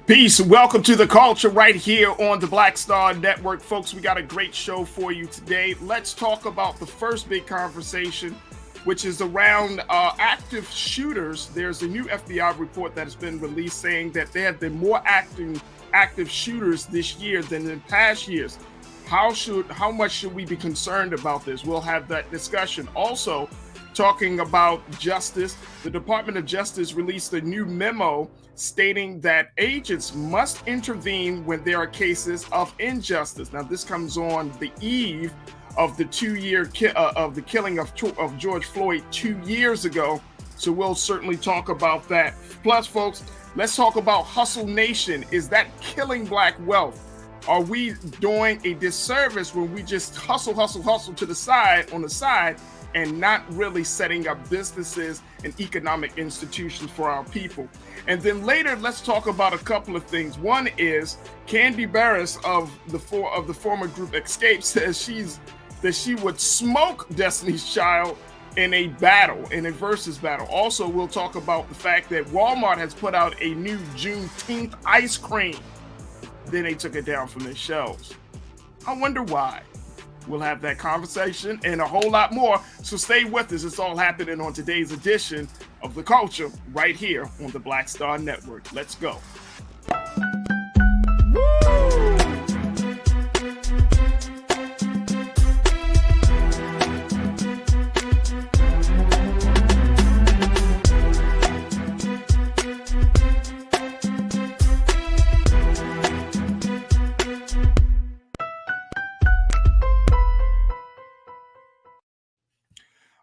Peace. Welcome to the culture right here on the Black Star Network. Folks, we got a great show for you today. Let's talk about the first big conversation, which is around active shooters. There's a new FBI report that has been released saying that there have been more active shooters this year than in past years. How much should we be concerned about this? We'll have that discussion. Also, talking about justice, the Department of Justice released a new memo stating that agents must intervene when there are cases of injustice. Now, this comes on the eve of the of the killing of George Floyd 2 years ago. So we'll certainly talk about that. Plus, folks, let's talk about Hustle Nation. Is that killing Black wealth? Are we doing a disservice when we just hustle to the side and not really setting up businesses and economic institutions for our people? And then later, let's talk about a couple of things. One is Kandi Burruss of the former group Xscape says that she would smoke Destiny's Child in a Verzuz battle. Also, we'll talk about the fact that Walmart has put out a new Juneteenth ice cream. Then they took it down from their shelves. I wonder why. We'll have that conversation and a whole lot more. So stay with us. It's all happening on today's edition of The Culture right here on the Black Star Network. Let's go.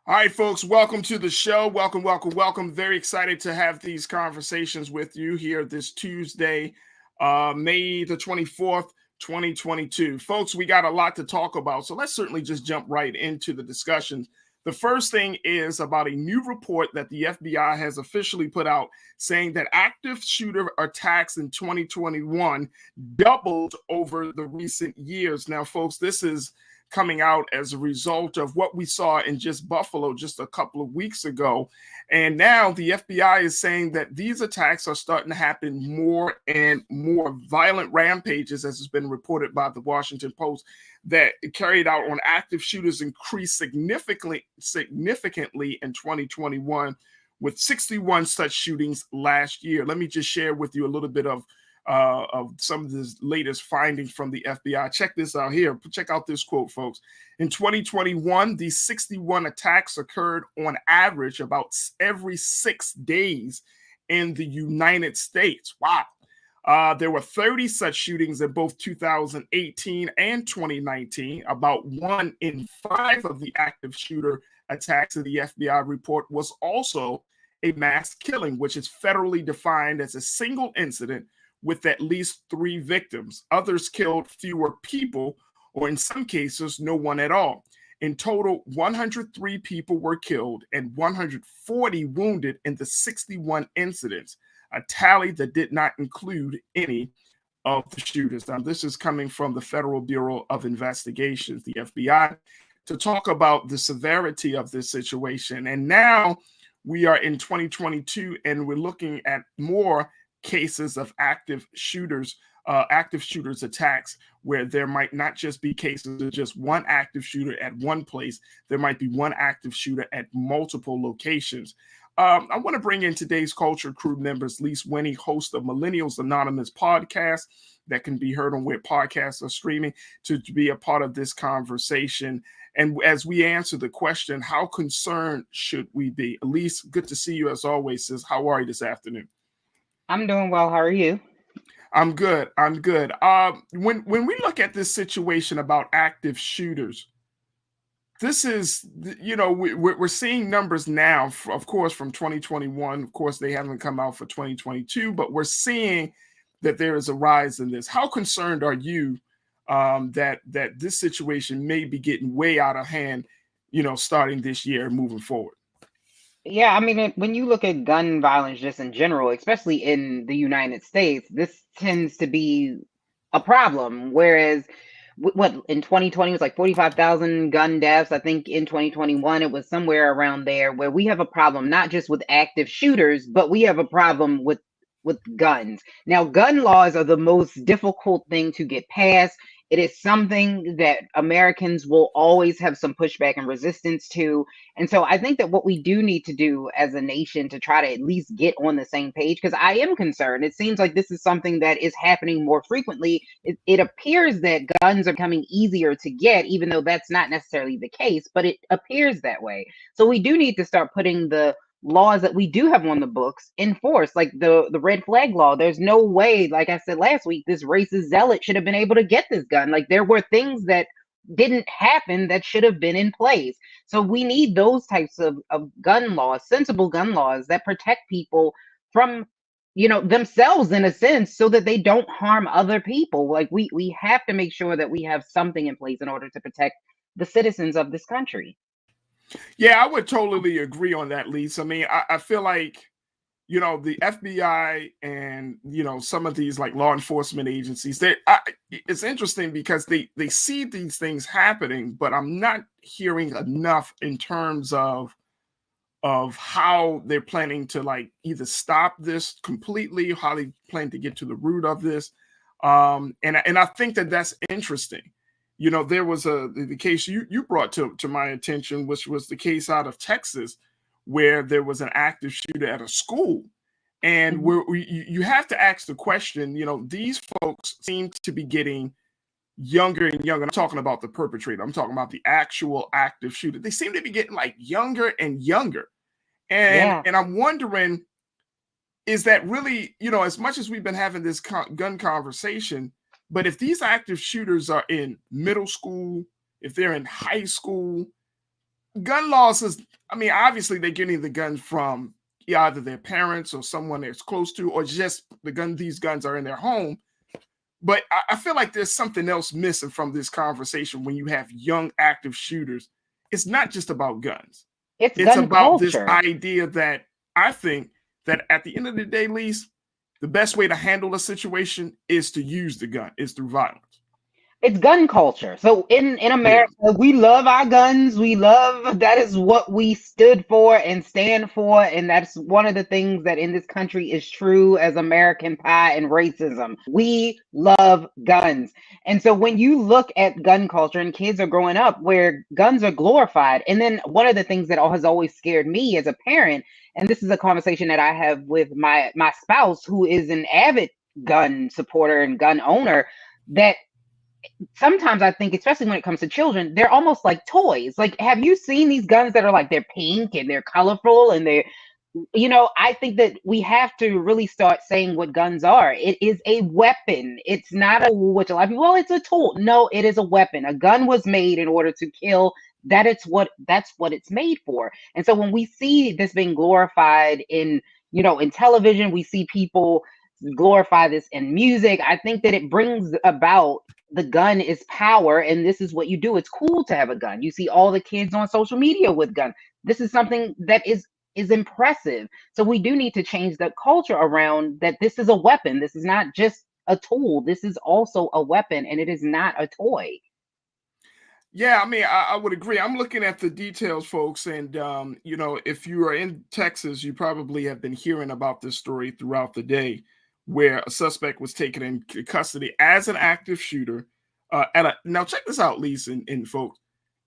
All right, folks, welcome to the show. Welcome. Very excited to have these conversations with you here this Tuesday, May the 24th, 2022. Folks, we got a lot to talk about, so let's certainly just jump right into the discussions. The first thing is about a new report that the FBI has officially put out saying that active shooter attacks in 2021 doubled over the recent years. Now, folks, this is coming out as a result of what we saw in just Buffalo just a couple of weeks ago. And now the FBI is saying that these attacks are starting to happen more and more. Violent rampages, as has been reported by the Washington Post, that carried out on active shooters increased significantly in 2021, with 61 such shootings last year. Let me just share with you a little bit of some of the latest findings from the FBI. Check this out here. Check out this quote, folks. In 2021, these 61 attacks occurred on average about every 6 days in the United States. Wow. There were 30 such shootings in both 2018 and 2019. About 1 in 5 of the active shooter attacks in the FBI report was also a mass killing, which is federally defined as a single incident with at least 3 victims. Others killed fewer people, or in some cases, no one at all. In total, 103 people were killed and 140 wounded in the 61 incidents, a tally that did not include any of the shooters. Now, this is coming from the Federal Bureau of Investigations, the FBI, to talk about the severity of this situation. And now we are in 2022, and we're looking at more cases of active shooters attacks, where there might not just be cases of just one active shooter at one place. There might be one active shooter at multiple locations. I want to bring in today's Culture Crew members. Lise Winnie, host of Millennials Anonymous podcast that can be heard on where podcasts are streaming, to be a part of this conversation. And as we answer the question, how concerned should we be? Elise, good to see you as always, sis. How are you this afternoon? I'm doing well. How are you? I'm good. When we look at this situation about active shooters, this is, we're seeing numbers now, of course, from 2021. Of course, they haven't come out for 2022, but we're seeing that there is a rise in this. How concerned are you that this situation may be getting way out of hand, starting this year and moving forward? Yeah, I mean, when you look at gun violence just in general, especially in the United States, this tends to be a problem. Whereas what in 2020 was like 45,000 gun deaths. I think in 2021 it was somewhere around there, where we have a problem not just with active shooters, but we have a problem with with guns. Now, gun laws are the most difficult thing to get passed. It is something that Americans will always have some pushback and resistance to. And so I think that what we do need to do as a nation to try to at least get on the same page, because I am concerned. It seems like this is something that is happening more frequently. It appears that guns are becoming easier to get, even though that's not necessarily the case, but it appears that way. So we do need to start putting the laws that we do have on the books enforced, like the red flag law. There's no way, like I said last week, this racist zealot should have been able to get this gun. Like, there were things that didn't happen that should have been in place. So we need those types of gun laws, sensible gun laws that protect people from, themselves in a sense, so that they don't harm other people. Like, we have to make sure that we have something in place in order to protect the citizens of this country. Yeah, I would totally agree on that, Lisa. I mean, I feel like, the FBI and, some of these like law enforcement agencies, it's interesting because they see these things happening, but I'm not hearing enough in terms of how they're planning to like either stop this completely, how they plan to get to the root of this. And I think that that's interesting. There was the case you brought to my attention, which was the case out of Texas, where there was an active shooter at a school. And you have to ask the question, these folks seem to be getting younger and younger. I'm talking about the perpetrator. I'm talking about the actual active shooter. They seem to be getting like younger and younger. And I'm wondering, is that really, as much as we've been having this gun conversation, but if these active shooters are in middle school, if they're in high school, gun laws is, obviously they're getting the guns from either their parents or someone that's close to, or just these guns are in their home. But I feel like there's something else missing from this conversation when you have young active shooters. It's not just about guns. It's gun about culture. This idea that I think that at the end of the day, Lise, the best way to handle a situation is to use the gun, is through violence. It's gun culture. So in America, we love our guns. That is what we stood for and stand for. And that's one of the things that in this country is true as American pie and racism. We love guns. And so when you look at gun culture, and kids are growing up where guns are glorified. And then one of the things that has always scared me as a parent, and this is a conversation that I have with my spouse, who is an avid gun supporter and gun owner, that sometimes I think, especially when it comes to children, they're almost like toys. Like, have you seen these guns that are like, they're pink and they're colorful and they're, I think that we have to really start saying what guns are. It is a weapon. It's not which a lot of people, well, it's a tool. No, it is a weapon. A gun was made in order to kill. That's what it's made for. And so when we see this being glorified in television, we see people glorify this in music. I think that it brings about, the gun is power, and this is what you do. It's cool to have a gun. You see all the kids on social media with guns. This is something that is impressive. So we do need to change the culture around that. This is a weapon. This is not just a tool. This is also a weapon, and it is not a toy. Yeah, I would agree. I'm looking at the details, folks, and if you are in Texas, you probably have been hearing about this story throughout the day, where a suspect was taken in custody as an active shooter now check this out, Lisa and folks,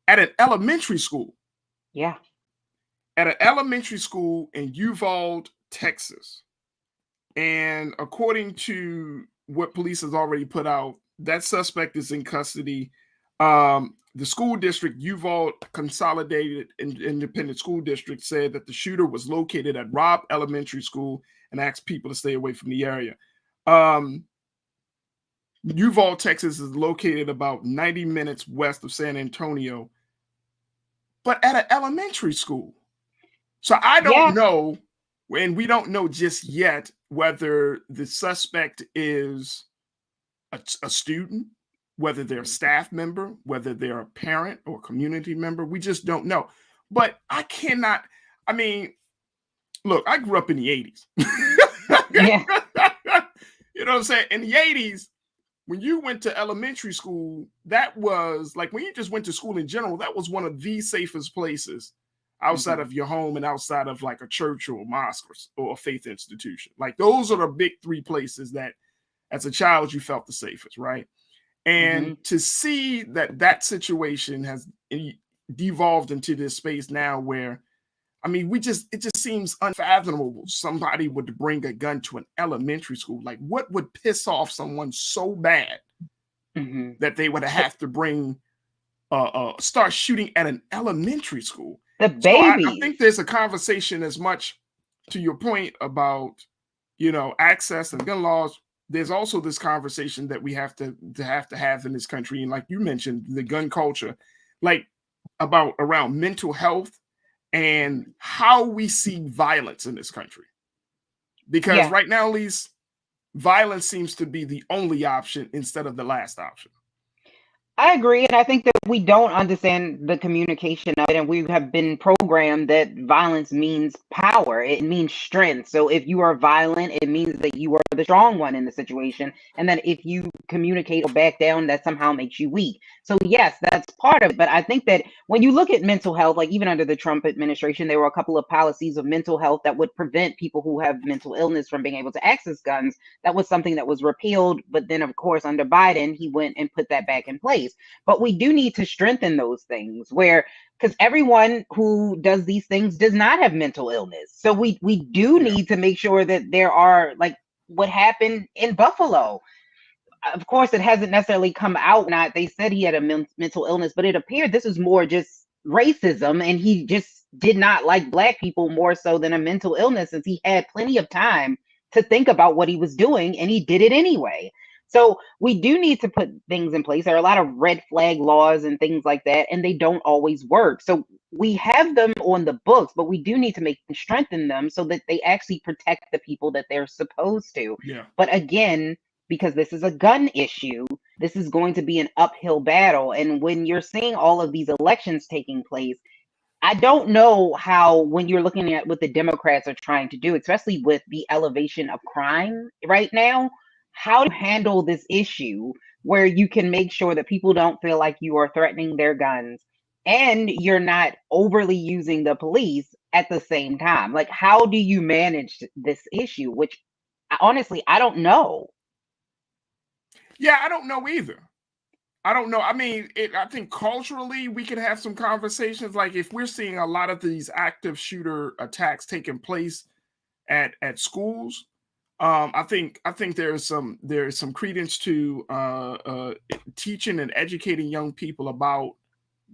at an elementary school. Yeah. At an elementary school in Uvalde, Texas. And according to what police has already put out, that suspect is in custody. The school district, Uvalde Consolidated Independent School District, said that the shooter was located at Robb Elementary School and asked people to stay away from the area. Uvalde, Texas is located about 90 minutes west of San Antonio, but at an elementary school. So I don't know, and we don't know just yet, whether the suspect is a student, whether they're a staff member, whether they're a parent or community member. We just don't know. But I cannot, look, I grew up in the 80s. Yeah. You know what I'm saying? In the 80s, when you went to elementary school, that was like when you just went to school in general, that was one of the safest places. outside of your home and outside of like a church or a mosque or a faith institution. Like those are the big three places that as a child you felt the safest, right? And to see that that situation has devolved into this space now where, I mean, it just seems unfathomable somebody would bring a gun to an elementary school. Like what would piss off someone so bad that they would have to bring start shooting at an elementary school? The baby. So I think there's a conversation, as much to your point about, you know, access and gun laws. There's also this conversation that we have to have in this country, and like you mentioned, the gun culture, like about around mental health and how we see violence in this country. Because right now, at least, violence seems to be the only option instead of the last option. I agree, and I think that we don't understand the communication of it, and we have been programmed that violence means power. It means strength. So if you are violent, it means that you are the strong one in the situation, and that if you communicate or back down, that somehow makes you weak. So yes, that's part of it. But I think that when you look at mental health, like even under the Trump administration, there were a couple of policies of mental health that would prevent people who have mental illness from being able to access guns. That was something that was repealed, but then of course under Biden, he went and put that back in place. But we do need to strengthen those things because everyone who does these things does not have mental illness. So we do need to make sure that there are, like what happened in Buffalo. Of course, it hasn't necessarily come out. They said he had a mental illness, but it appeared this was more just racism, and he just did not like Black people more so than a mental illness, since he had plenty of time to think about what he was doing, and he did it anyway. So we do need to put things in place. There are a lot of red flag laws and things like that, and they don't always work. So we have them on the books, but we do need to strengthen them so that they actually protect the people that they're supposed to. Yeah. But again, because this is a gun issue, this is going to be an uphill battle. And when you're seeing all of these elections taking place, I don't know how, when you're looking at what the Democrats are trying to do, especially with the elevation of crime right now, how to handle this issue where you can make sure that people don't feel like you are threatening their guns and you're not overly using the police at the same time. Like, how do you manage this issue? Which honestly, I don't know. Yeah, I don't know either. I don't know. I mean, I think culturally we could have some conversations. Like if we're seeing a lot of these active shooter attacks taking place at schools, I think there's some credence to teaching and educating young people about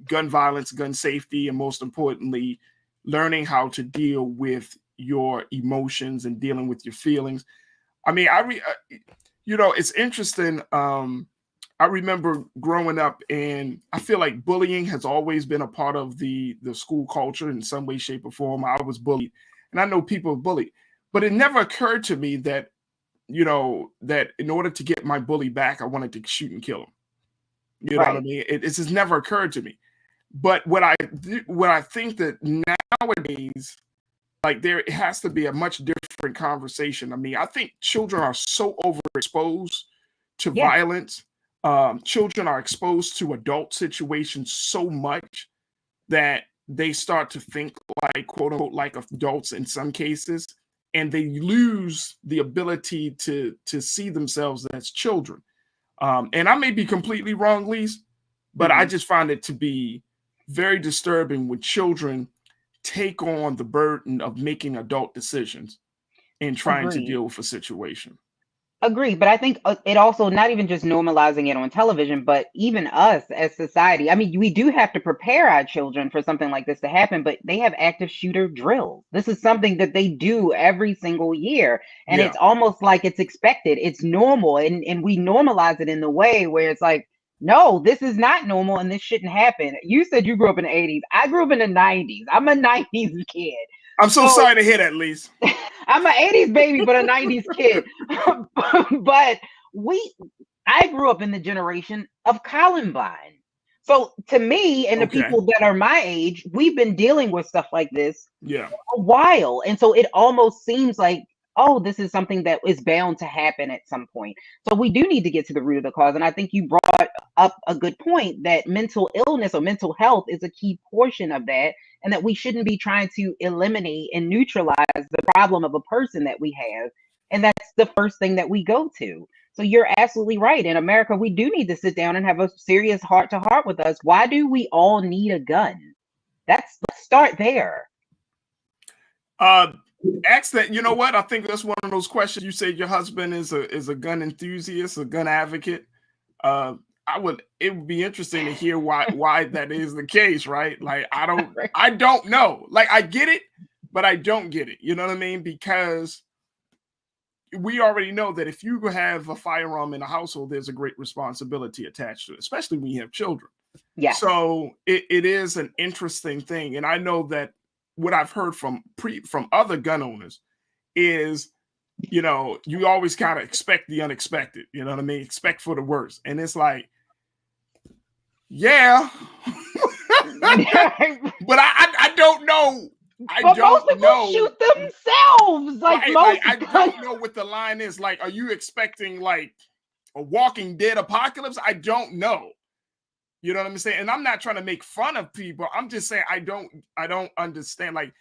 gun violence, gun safety, and most importantly, learning how to deal with your emotions and dealing with your feelings. I mean, it's interesting. I remember growing up, and I feel like bullying has always been a part of the school culture in some way, shape, or form. I was bullied, and I know people have bullied. But it never occurred to me that, that in order to get my bully back, I wanted to shoot and kill him. You know what I mean? It just never occurred to me. But what I think that nowadays, like there has to be a much different conversation. I mean, I think children are so overexposed to violence. Children are exposed to adult situations so much that they start to think like, quote unquote, like adults in some cases. And they lose the ability to see themselves as children. And I may be completely wrong, Lise, but I just find it to be very disturbing when children take on the burden of making adult decisions and trying to deal with a situation. Agree, but I think it also, not even just normalizing it on television, but even us as society. I mean, we do have to prepare our children for something like this to happen, but they have active shooter drills. This is something that they do every single year, and it's almost like it's expected. It's normal, and we normalize it in the way where it's like, no, this is not normal, and this shouldn't happen. You said you grew up in the 80s. I grew up in the 90s. I'm a 90s kid. I'm so sorry to hear that, Lise. I'm an 80s baby, but a 90s kid. But I grew up in the generation of Columbine. So to me and the people that are my age, we've been dealing with stuff like this for a while. And so it almost seems like oh, this is something that is bound to happen at some point. So we do need to get to the root of the cause. And I think you brought up a good point that mental illness or mental health is a key portion of that, and that we shouldn't be trying to eliminate and neutralize the problem of a person that we have. And that's the first thing that we go to. So you're absolutely right. In America, we do need to sit down and have a serious heart to heart with us. Why do we all need a gun? Let's start there. Ask that. You know what? I think that's one of those questions. You said your husband is a gun enthusiast, a gun advocate. It would be interesting to hear why that is the case, right? Like I don't know. Like I get it, but I don't get it. You know what I mean? Because we already know that if you have a firearm in a household, there's a great responsibility attached to it, especially when you have children. Yeah. So it is an interesting thing. And I know that what I've heard from other gun owners is, you know, you always kind of expect the unexpected, you know what I mean? Expect for the worst. And it's like, yeah. But I don't know. But most people shoot themselves. I don't know what the line is. Like, are you expecting like a Walking Dead apocalypse? I don't know. You know what I'm saying? And I'm not trying to make fun of people. I'm just saying I don't understand. Like,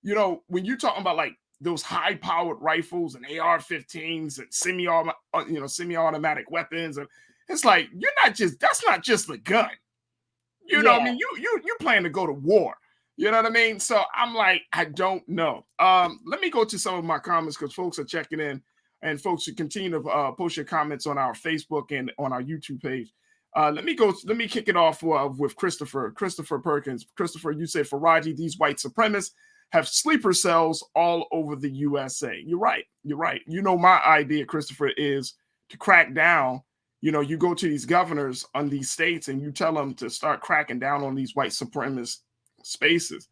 you know, when you're talking about like those high-powered rifles and AR-15s and semi-automatic weapons, and it's like that's not just a gun. You know what I mean? You plan to go to war. You know what I mean? So I'm like, I don't know. Let me go to some of my comments because folks are checking in, and folks should continue to post your comments on our Facebook and on our YouTube page. Let me kick it off with Christopher Perkins. Christopher, you say, Farajii, these white supremacists have sleeper cells all over the USA. You're right. You know, my idea, Christopher, is to crack down. You know, you go to these governors on these states and you tell them to start cracking down on these white supremacist spaces.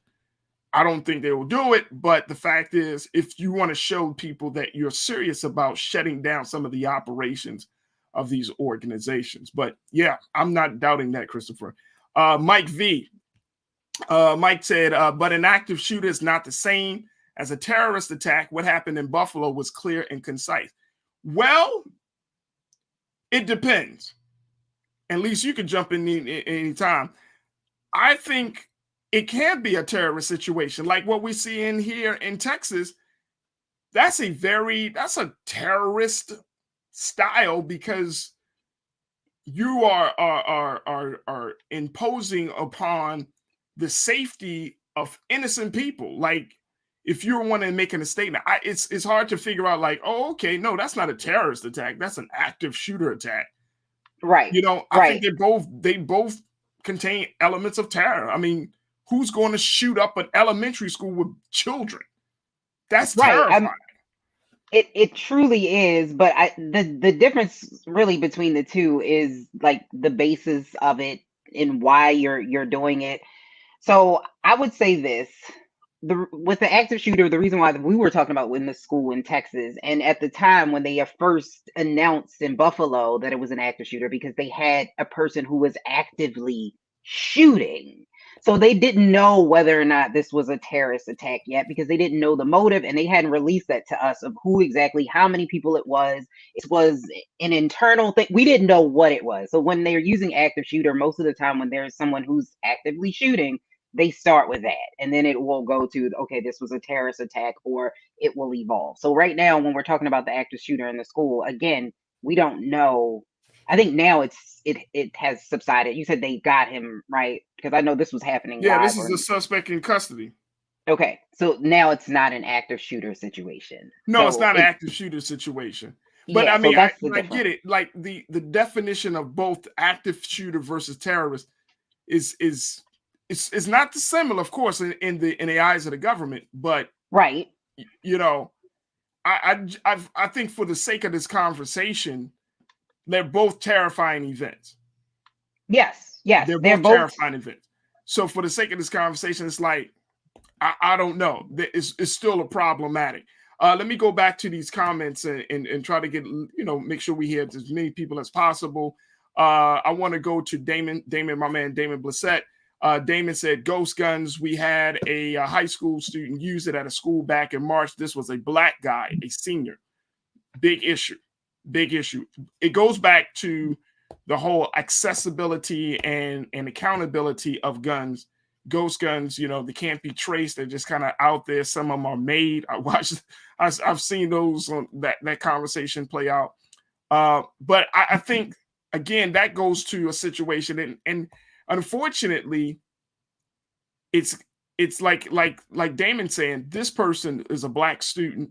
I don't think they will do it, but the fact is, if you want to show people that you're serious about shutting down some of the operations of these organizations. But yeah, I'm not doubting that, Christopher. Mike V. Mike said, but an active shooter is not the same as a terrorist attack. What happened in Buffalo was clear and concise. Well, it depends. At least you can jump in any time. I think it can be a terrorist situation like what we see in here in Texas. That's a terrorist style because you are imposing upon the safety of innocent people. Like if you're one and making a statement, it's hard to figure out like, oh, okay, no, that's not a terrorist attack. That's an active shooter attack. Right. You know, I think they both contain elements of terror. I mean, who's going to shoot up an elementary school with children? That's terrifying. It truly is, but the difference really between the two is like the basis of it and why you're doing it. So I would say this. With the active shooter, the reason why we were talking about in the school in Texas, and at the time when they first announced in Buffalo that it was an active shooter, because they had a person who was actively shooting. So they didn't know whether or not this was a terrorist attack yet because they didn't know the motive and they hadn't released that to us of who exactly, how many people it was. It was an internal thing. We didn't know what it was. So when they're using active shooter, most of the time when there's someone who's actively shooting, they start with that. And then it will go to, okay, this was a terrorist attack, or it will evolve. So right now, when we're talking about the active shooter in the school, again, we don't know. I think now it has subsided. You said they got him, right? Because I know this was happening. Yeah, this is a suspect in custody. Okay, so now it's not an active shooter situation. No, so it's not an active shooter situation. But yeah, I mean, so I get it. Like the definition of both active shooter versus terrorist is not dissimilar, of course, in the eyes of the government. But right, you know, I think for the sake of this conversation, they're both terrifying events. Yes, they're both terrifying events. So for the sake of this conversation, it's like I don't know. It's still a problematic. Let me go back to these comments and try to get, make sure we hear as many people as possible. I want to go to Damon, my man, Damon Blissett. Damon said, ghost guns. We had a high school student use it at a school back in March. This was a black guy, a senior. Big issue. Big issue. It goes back to the whole accessibility and accountability of guns. Ghost guns, you know, they can't be traced. They're just kind of out there. Some of them are made. I've seen those on that conversation play out. But I think, again, that goes to a situation, and unfortunately, it's like Damon saying, this person is a black student.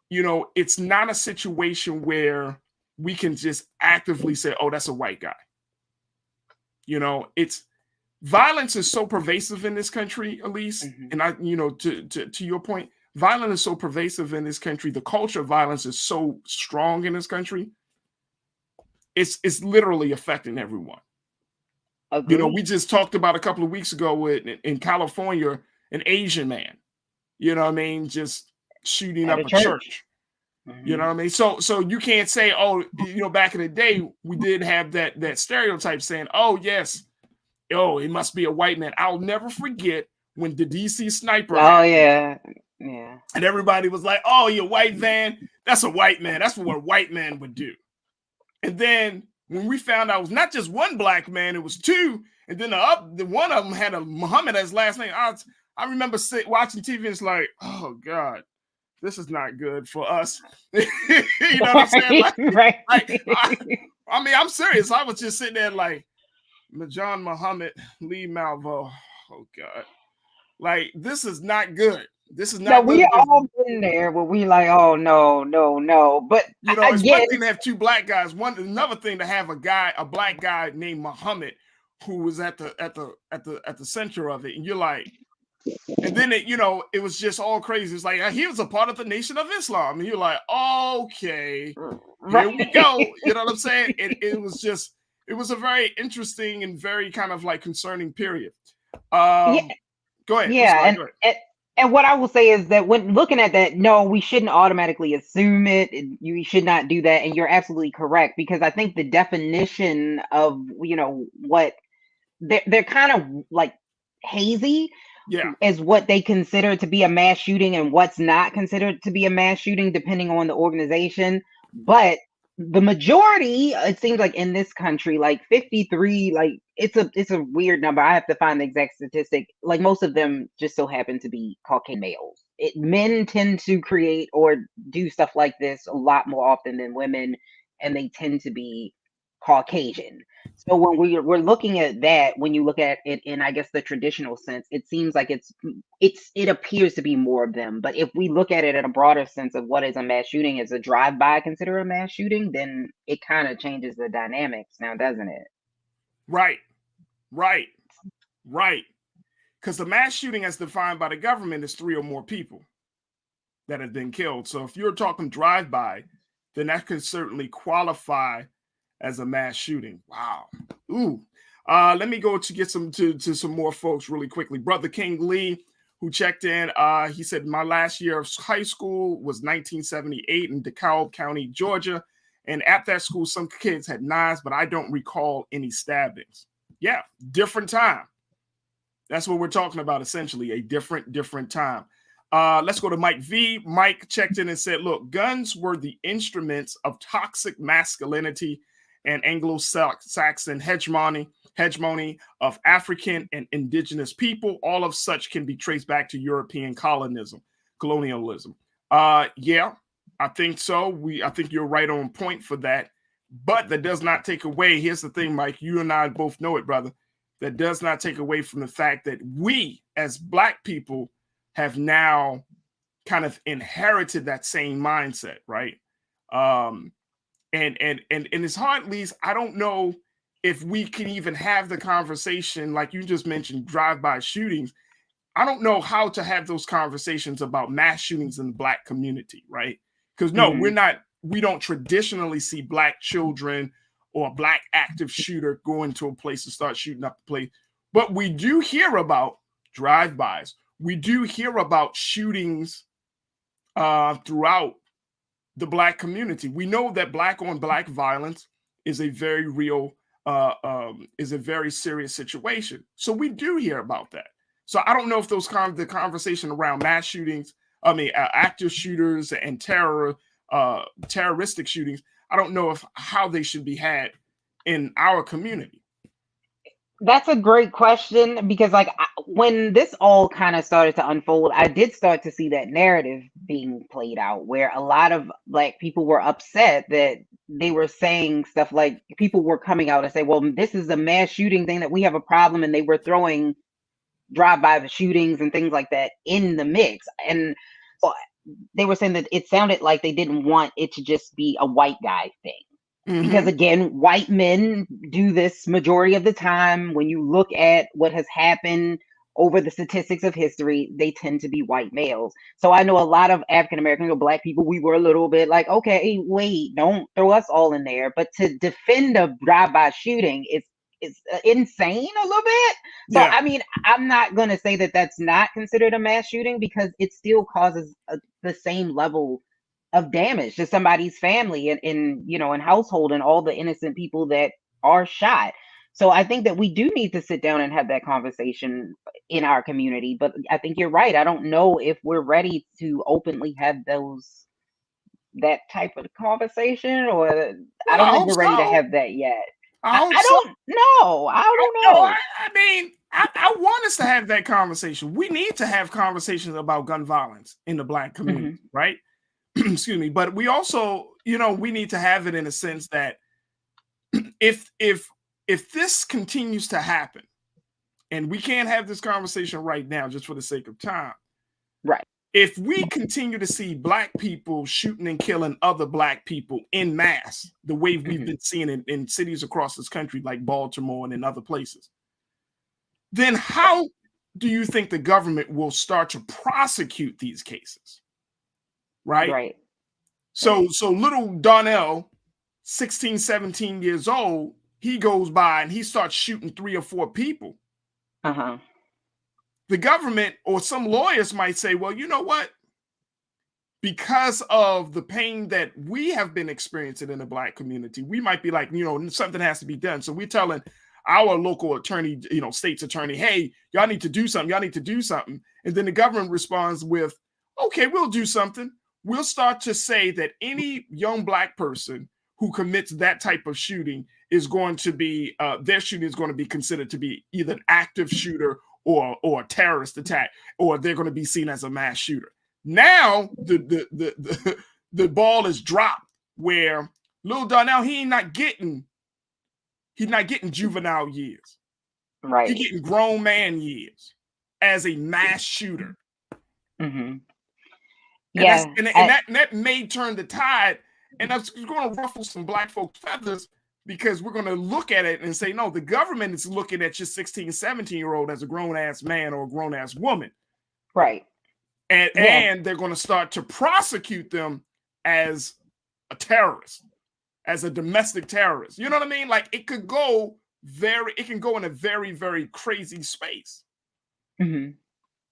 You know, it's not a situation where we can just actively say, oh, that's a white guy. You know, violence is so pervasive in this country, Elise. And to your point, violence is so pervasive in this country. The culture of violence is so strong in this country. It's literally affecting everyone. Agreed. You know, we just talked about a couple of weeks ago in California, an Asian man, you know what I mean, just shooting up a church. You know what I mean? So you can't say, oh, you know, back in the day, we did have that stereotype saying, oh, yes, oh, it must be a white man. I'll never forget when the DC sniper. Oh, yeah. Yeah. And everybody was like, oh, you're white van. That's a white man. That's what a white man would do. And then when we found out it was not just one black man, it was two. And then the one of them had a Muhammad as last name. I remember watching TV and it's like, oh, God. This is not good for us. You know what I'm saying? Right. I mean, I'm serious. I was just sitting there like, John Muhammad Lee Malvo. Oh, God. Like, this is not good. This is not good. We all been there where we like, oh, no. But, you know, it's one thing to have two black guys. Another thing to have a black guy named Muhammad who was at the center of it. And you're like, and then it was just all crazy. It's like he was a part of the Nation of Islam, and you're like, okay, here we go. You know what I'm saying? It was a very interesting and very kind of like concerning period. Go ahead. Yeah, and what I will say is that when looking at that, no, we shouldn't automatically assume it. You should not do that, and you're absolutely correct, because I think the definition of what they're kind of like hazy. Yeah, is what they consider to be a mass shooting and what's not considered to be a mass shooting, depending on the organization. But the majority, it seems like in this country, like 53, like it's a weird number. I have to find the exact statistic. Like most of them just so happen to be Caucasian males. Men tend to create or do stuff like this a lot more often than women, and they tend to be Caucasian. So when we're looking at that, when you look at it in, I guess, the traditional sense, it seems like it appears to be more of them. But if we look at it in a broader sense of what is a mass shooting, is a drive-by considered a mass shooting, then it kind of changes the dynamics now, doesn't it? Right. Because the mass shooting as defined by the government is 3 or more people that have been killed. So if you're talking drive-by, then that could certainly qualify as a mass shooting. Wow. Ooh. Let me go to get to some more folks really quickly. Brother King Lee, who checked in, he said, my last year of high school was 1978 in DeKalb County, Georgia. And at that school, some kids had knives, but I don't recall any stabbings. Yeah, different time. That's what we're talking about, essentially, a different time. Let's go to Mike V. Mike checked in and said, look, guns were the instruments of toxic masculinity and Anglo-Saxon hegemony of African and indigenous people. All of such can be traced back to European colonialism. Yeah, I think so. I think you're right on point for that. But that does not take away. Here's the thing, Mike. You and I both know it, brother. That does not take away from the fact that we, as Black people, have now kind of inherited that same mindset, right? And it's hard, Lise. I don't know if we can even have the conversation, like you just mentioned, drive-by shootings. I don't know how to have those conversations about mass shootings in the Black community, right? Because no, we don't traditionally see Black children or a Black active shooter going to a place to start shooting up the place. But we do hear about drive-bys. We do hear about shootings throughout the Black community. We know that Black on Black violence is a very real is a very serious situation. So we do hear about that. So I don't know if the conversation around mass shootings, active shooters and terroristic shootings, I don't know if how they should be had in our community. That's a great question because, like, when this all kind of started to unfold, I did start to see that narrative being played out where a lot of Black people were upset that they were saying stuff like people were coming out and say, well, this is a mass shooting thing that we have a problem, and they were throwing drive-by shootings and things like that in the mix. And so they were saying that it sounded like they didn't want it to just be a white guy thing. Because again, white men do this majority of the time. When you look at what has happened over the statistics of history, they tend to be white males. So I know a lot of African Americans or Black people, we were a little bit like, okay, wait, don't throw us all in there. But to defend a drive-by shooting is insane a little bit. So Yeah. I mean, I'm not going to say that that's not considered a mass shooting because it still causes the same level of damage to somebody's family and in household and all the innocent people that are shot. So I think that we do need to sit down and have that conversation in our community. But I think you're right. I don't know if we're ready to openly have that type of conversation, or I Well, I don't think hope we're ready to so. have that yet. I hope I so. don't know. I don't No, know. I want us to have that conversation. We need to have conversations about gun violence in the Black community, right? Excuse me. But we also, we need to have it in a sense that if this continues to happen, and we can't have this conversation right now just for the sake of time. Right. If we continue to see Black people shooting and killing other Black people in mass, the way we've been seeing in cities across this country, like Baltimore and in other places, then how do you think the government will start to prosecute these cases? Right? Right. So little Donnell, 16, 17 years old, he goes by and he starts shooting 3 or 4 people. The government or some lawyers might say, well, you know what? Because of the pain that we have been experiencing in the Black community, we might be like, something has to be done. So we're telling our local attorney, state's attorney, hey, y'all need to do something. Y'all need to do something. And then the government responds with, okay, we'll do something. We'll start to say that any young Black person who commits that type of shooting is going to be, their shooting is going to be considered to be either an active shooter or a terrorist attack, or they're going to be seen as a mass shooter. Now the ball is dropped where Lil Donnell, he's not getting juvenile years. Right. He's getting grown man years as a mass shooter. Yeah. And that may turn the tide, and that's going to ruffle some Black folks' feathers, because we're going to look at it and say, no, the government is looking at your 16, 17-year-old as a grown-ass man or a grown-ass woman. Right. And they're going to start to prosecute them as a terrorist, as a domestic terrorist. You know what I mean? Like, it can go in a very, very crazy space.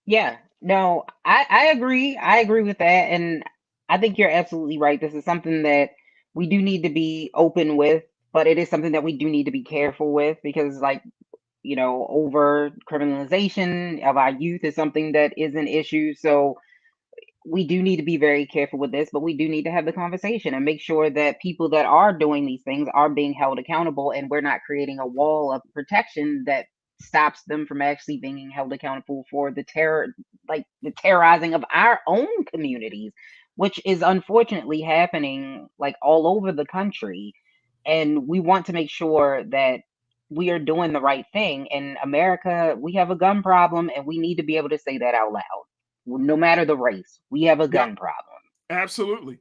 Yeah. No, I agree. I agree with that. And I think you're absolutely right. This is something that we do need to be open with, but it is something that we do need to be careful with because, like, over criminalization of our youth is something that is an issue. So we do need to be very careful with this, but we do need to have the conversation and make sure that people that are doing these things are being held accountable, and we're not creating a wall of protection that stops them from actually being held accountable for the terrorizing of our own communities, which is unfortunately happening like all over the country. And we want to make sure that we are doing the right thing. In America, we have a gun problem, and we need to be able to say that out loud. No matter the race, we have a gun problem. Absolutely.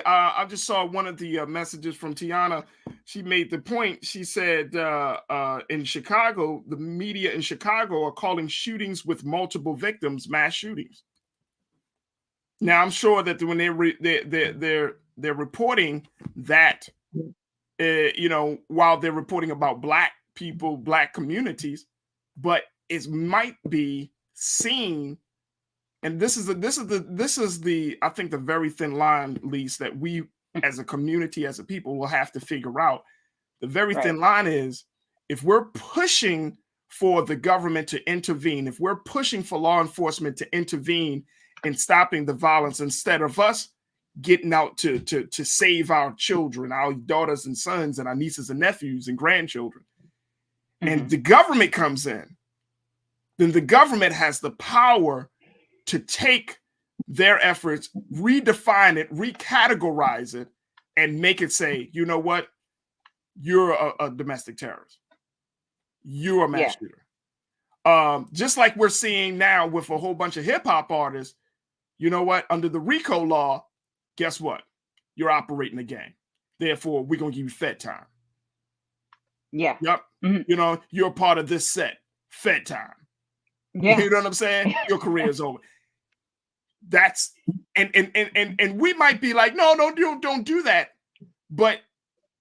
I just saw one of the messages from Tiana. She made the point. She said in Chicago, the media in Chicago are calling shootings with multiple victims mass shootings. Now, I'm sure that when they're reporting that, while they're reporting about Black people, Black communities, but it might be seen. And this is the I think the very thin line, Lise, that we as a community, as a people, will have to figure out. The very thin line is, if we're pushing for the government to intervene, if we're pushing for law enforcement to intervene in stopping the violence, instead of us getting out to save our children, our daughters and sons, and our nieces and nephews and grandchildren, and the government comes in, then the government has the power to take their efforts, redefine it, recategorize it, and make it say, you know what? You're a domestic terrorist. You're a mass shooter. Just like we're seeing now with a whole bunch of hip hop artists, you know what? Under the RICO law, guess what? You're operating a gang. Therefore, we're going to give you Fed time. Yeah. Yep. You know, you're a part of this set. Fed time. Yeah. You know what I'm saying? Your career is over. That's and we might be like, no, don't do that. But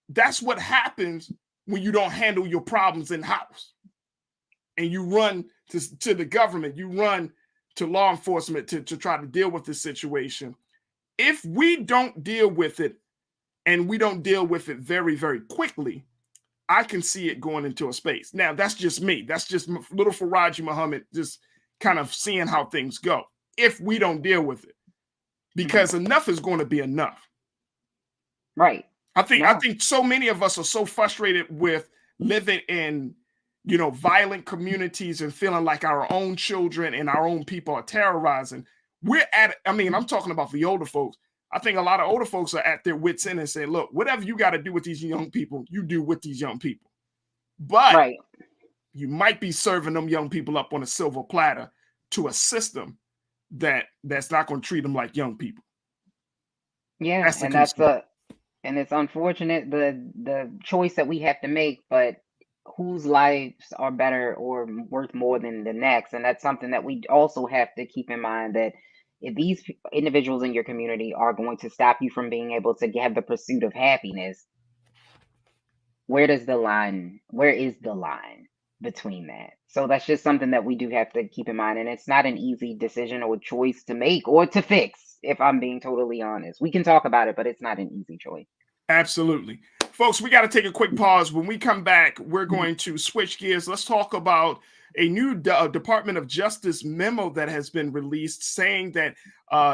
that's what happens when you don't handle your problems in house, and you run to the government, you run to law enforcement to try to deal with this situation. If we don't deal with it, and we don't deal with it very, very quickly, I can see it going into a space. Now, that's just me. That's just little Farajii Muhammad, just kind of seeing how things go. If we don't deal with it, because enough is going to be enough. Right. I think so many of us are so frustrated with living in, you know, violent communities and feeling like our own children and our own people are terrorizing. I'm talking about the older folks. I think a lot of older folks are at their wits' end and saying, look, whatever you got to do with these young people, you do with these young people. But you might be serving them young people up on a silver platter to a system that's not going to treat them like young people. Yeah, and it's unfortunate the choice that we have to make, but whose lives are better or worth more than the next? And that's something that we also have to keep in mind, that if these individuals in your community are going to stop you from being able to have the pursuit of happiness, where is the line between that? So that's just something that we do have to keep in mind. And it's not an easy decision or choice to make or to fix, if I'm being totally honest. We can talk about it, but it's not an easy choice. Absolutely. Folks, we got to take a quick pause. When we come back, we're going to switch gears. Let's talk about a new Department of Justice memo that has been released saying that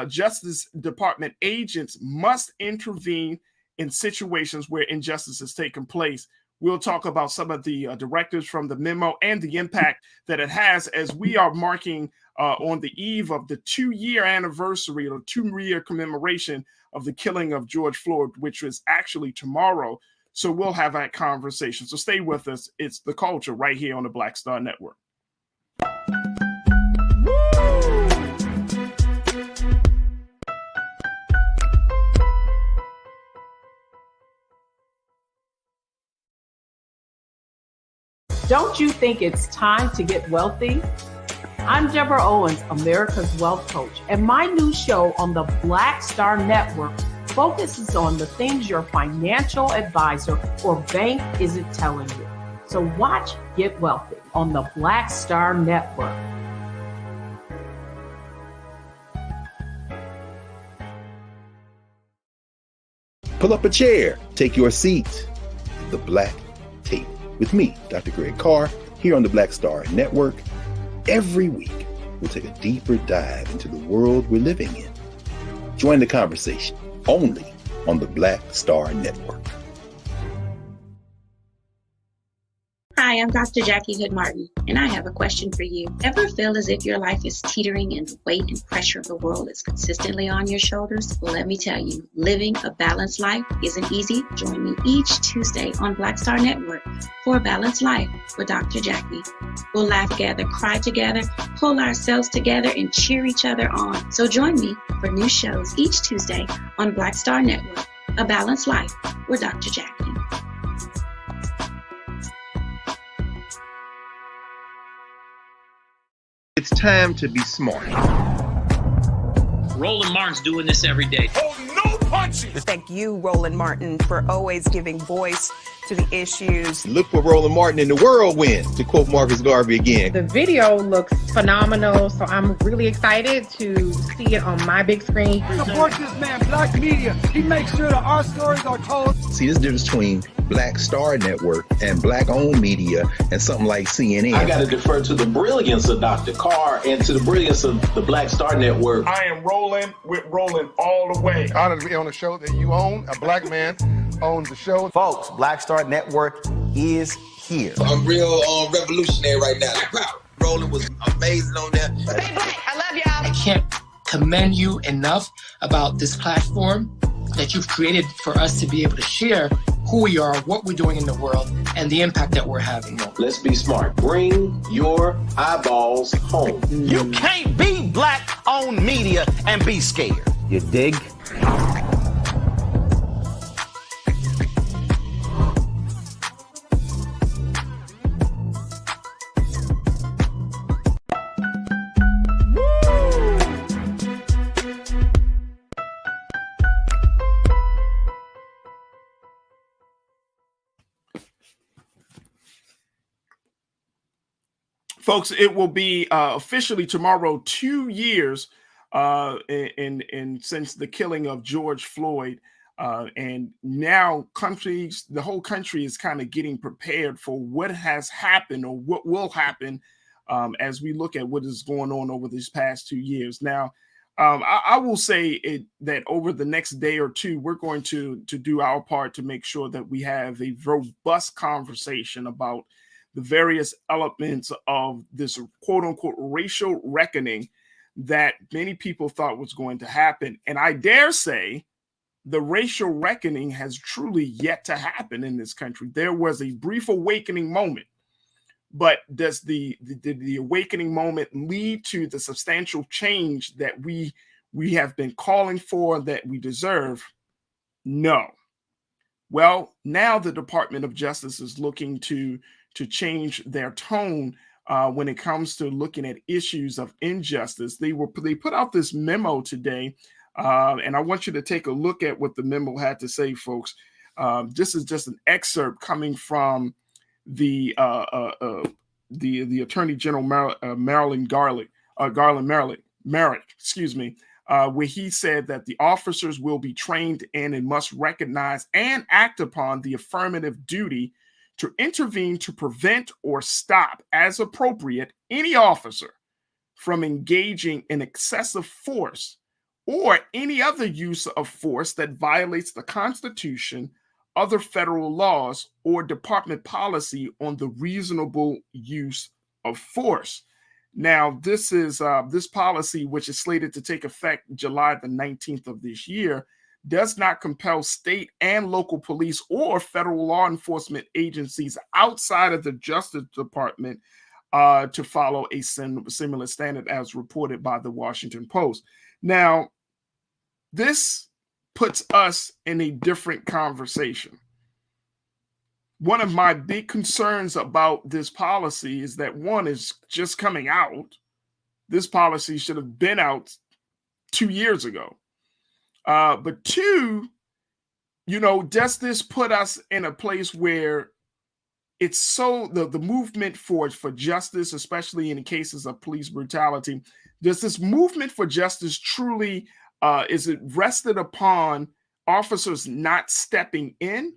Justice Department agents must intervene in situations where injustice has taken place. We'll talk about some of the directives from the memo and the impact that it has as we are marking on the eve of the 2-year anniversary or 2-year commemoration of the killing of George Floyd, which was actually tomorrow. So we'll have that conversation. So stay with us. It's The Culture right here on the Black Star Network. Don't you think it's time to get wealthy? I'm Deborah Owens, America's Wealth Coach, and my new show on the Black Star Network focuses on the things your financial advisor or bank isn't telling you. So watch Get Wealthy on the Black Star Network. Pull up a chair, take your seat. The Black Tape with me, Dr. Greg Carr, here on the Black Star Network. Every week, we'll take a deeper dive into the world we're living in. Join the conversation only on the Black Star Network. Hi, I'm Dr. Jackie Hood-Martin, and I have a question for you. Ever feel as if your life is teetering and the weight and pressure of the world is consistently on your shoulders? Well, let me tell you, living a balanced life isn't easy. Join me each Tuesday on Black Star Network for A Balanced Life with Dr. Jackie. We'll laugh together, cry together, pull ourselves together, and cheer each other on. So join me for new shows each Tuesday on Black Star Network, A Balanced Life with Dr. Jackie. It's time to be smart. Roland Martin's doing this every day. Oh, no punches! Thank you, Roland Martin, for always giving voice to the issues. Look for Roland Martin in the whirlwind, to quote Marcus Garvey again. The video looks phenomenal, so I'm really excited to see it on my big screen. Support this man, Black Media. He makes sure that our stories are told. See, this difference between Black Star Network and Black-owned media and something like CNN. I got to defer to the brilliance of Dr. Carr and to the brilliance of the Black Star Network. I am rolling with Rolling all the way. Honored to be on a show that you own. A black man owns the show. Folks, Black Star Network is here. I'm real revolutionary right now. Rolling was amazing on there. Hey, Black, I love y'all. I can't commend you enough about this platform that you've created for us to be able to share who we are, what we're doing in the world, and the impact that we're having. Let's be smart. Bring your eyeballs home. You can't be Black-owned media and be scared. You dig? Folks, it will be officially tomorrow 2 years in since the killing of George Floyd. And now the whole country is kind of getting prepared for what has happened or what will happen as we look at what is going on over these past 2 years. Now, I will say that over the next day or two, we're going to do our part to make sure that we have a robust conversation about the various elements of this quote unquote racial reckoning that many people thought was going to happen. And I dare say the racial reckoning has truly yet to happen in this country. There was a brief awakening moment, but does the awakening moment lead to the substantial change that we have been calling for, that we deserve? No. Well, now the Department of Justice is looking to change their tone when it comes to looking at issues of injustice. They put out this memo today, and I want you to take a look at what the memo had to say, folks. This is just an excerpt coming from the Attorney General Merrick, excuse me, where he said that the officers will be trained in and must recognize and act upon the affirmative duty to intervene to prevent or stop, as appropriate, any officer from engaging in excessive force or any other use of force that violates the Constitution, other federal laws, or department policy on the reasonable use of force. Now, this is this policy, which is slated to take effect July the 19th of this year, does not compel state and local police or federal law enforcement agencies outside of the Justice Department to follow a similar standard, as reported by the Washington Post. Now, this puts us in a different conversation. One of my big concerns about this policy is that, one, is just coming out. This policy should have been out 2 years ago. But two, does this put us in a place where it's so the movement for justice, especially in the cases of police brutality, does this movement for justice truly is it rested upon officers not stepping in,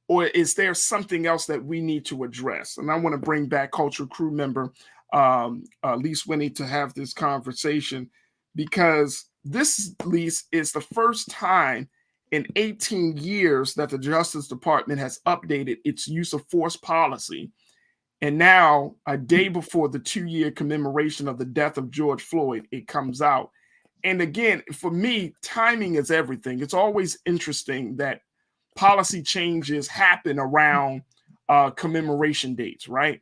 or is there something else that we need to address? And I want to bring back Culture Crew member Lise Winnie to have this conversation, because this, Lise, is the first time in 18 years that the Justice Department has updated its use of force policy. And now, a day before the 2-year commemoration of the death of George Floyd, it comes out. And again, for me, timing is everything. It's always interesting that policy changes happen around commemoration dates, right?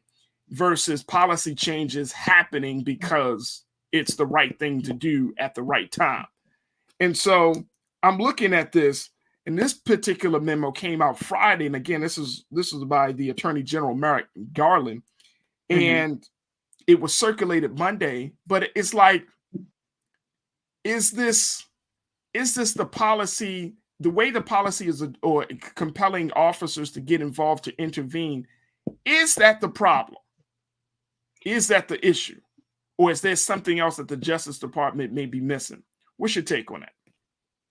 Versus policy changes happening because it's the right thing to do at the right time. And so I'm looking at this, and this particular memo came out Friday. And again, this is by the Attorney General Merrick Garland, and it was circulated Monday. But it's like, is this the policy, the way the policy is, or compelling officers to get involved to intervene? Is that the problem? Is that the issue? Or is there something else that the Justice Department may be missing? What's your take on that?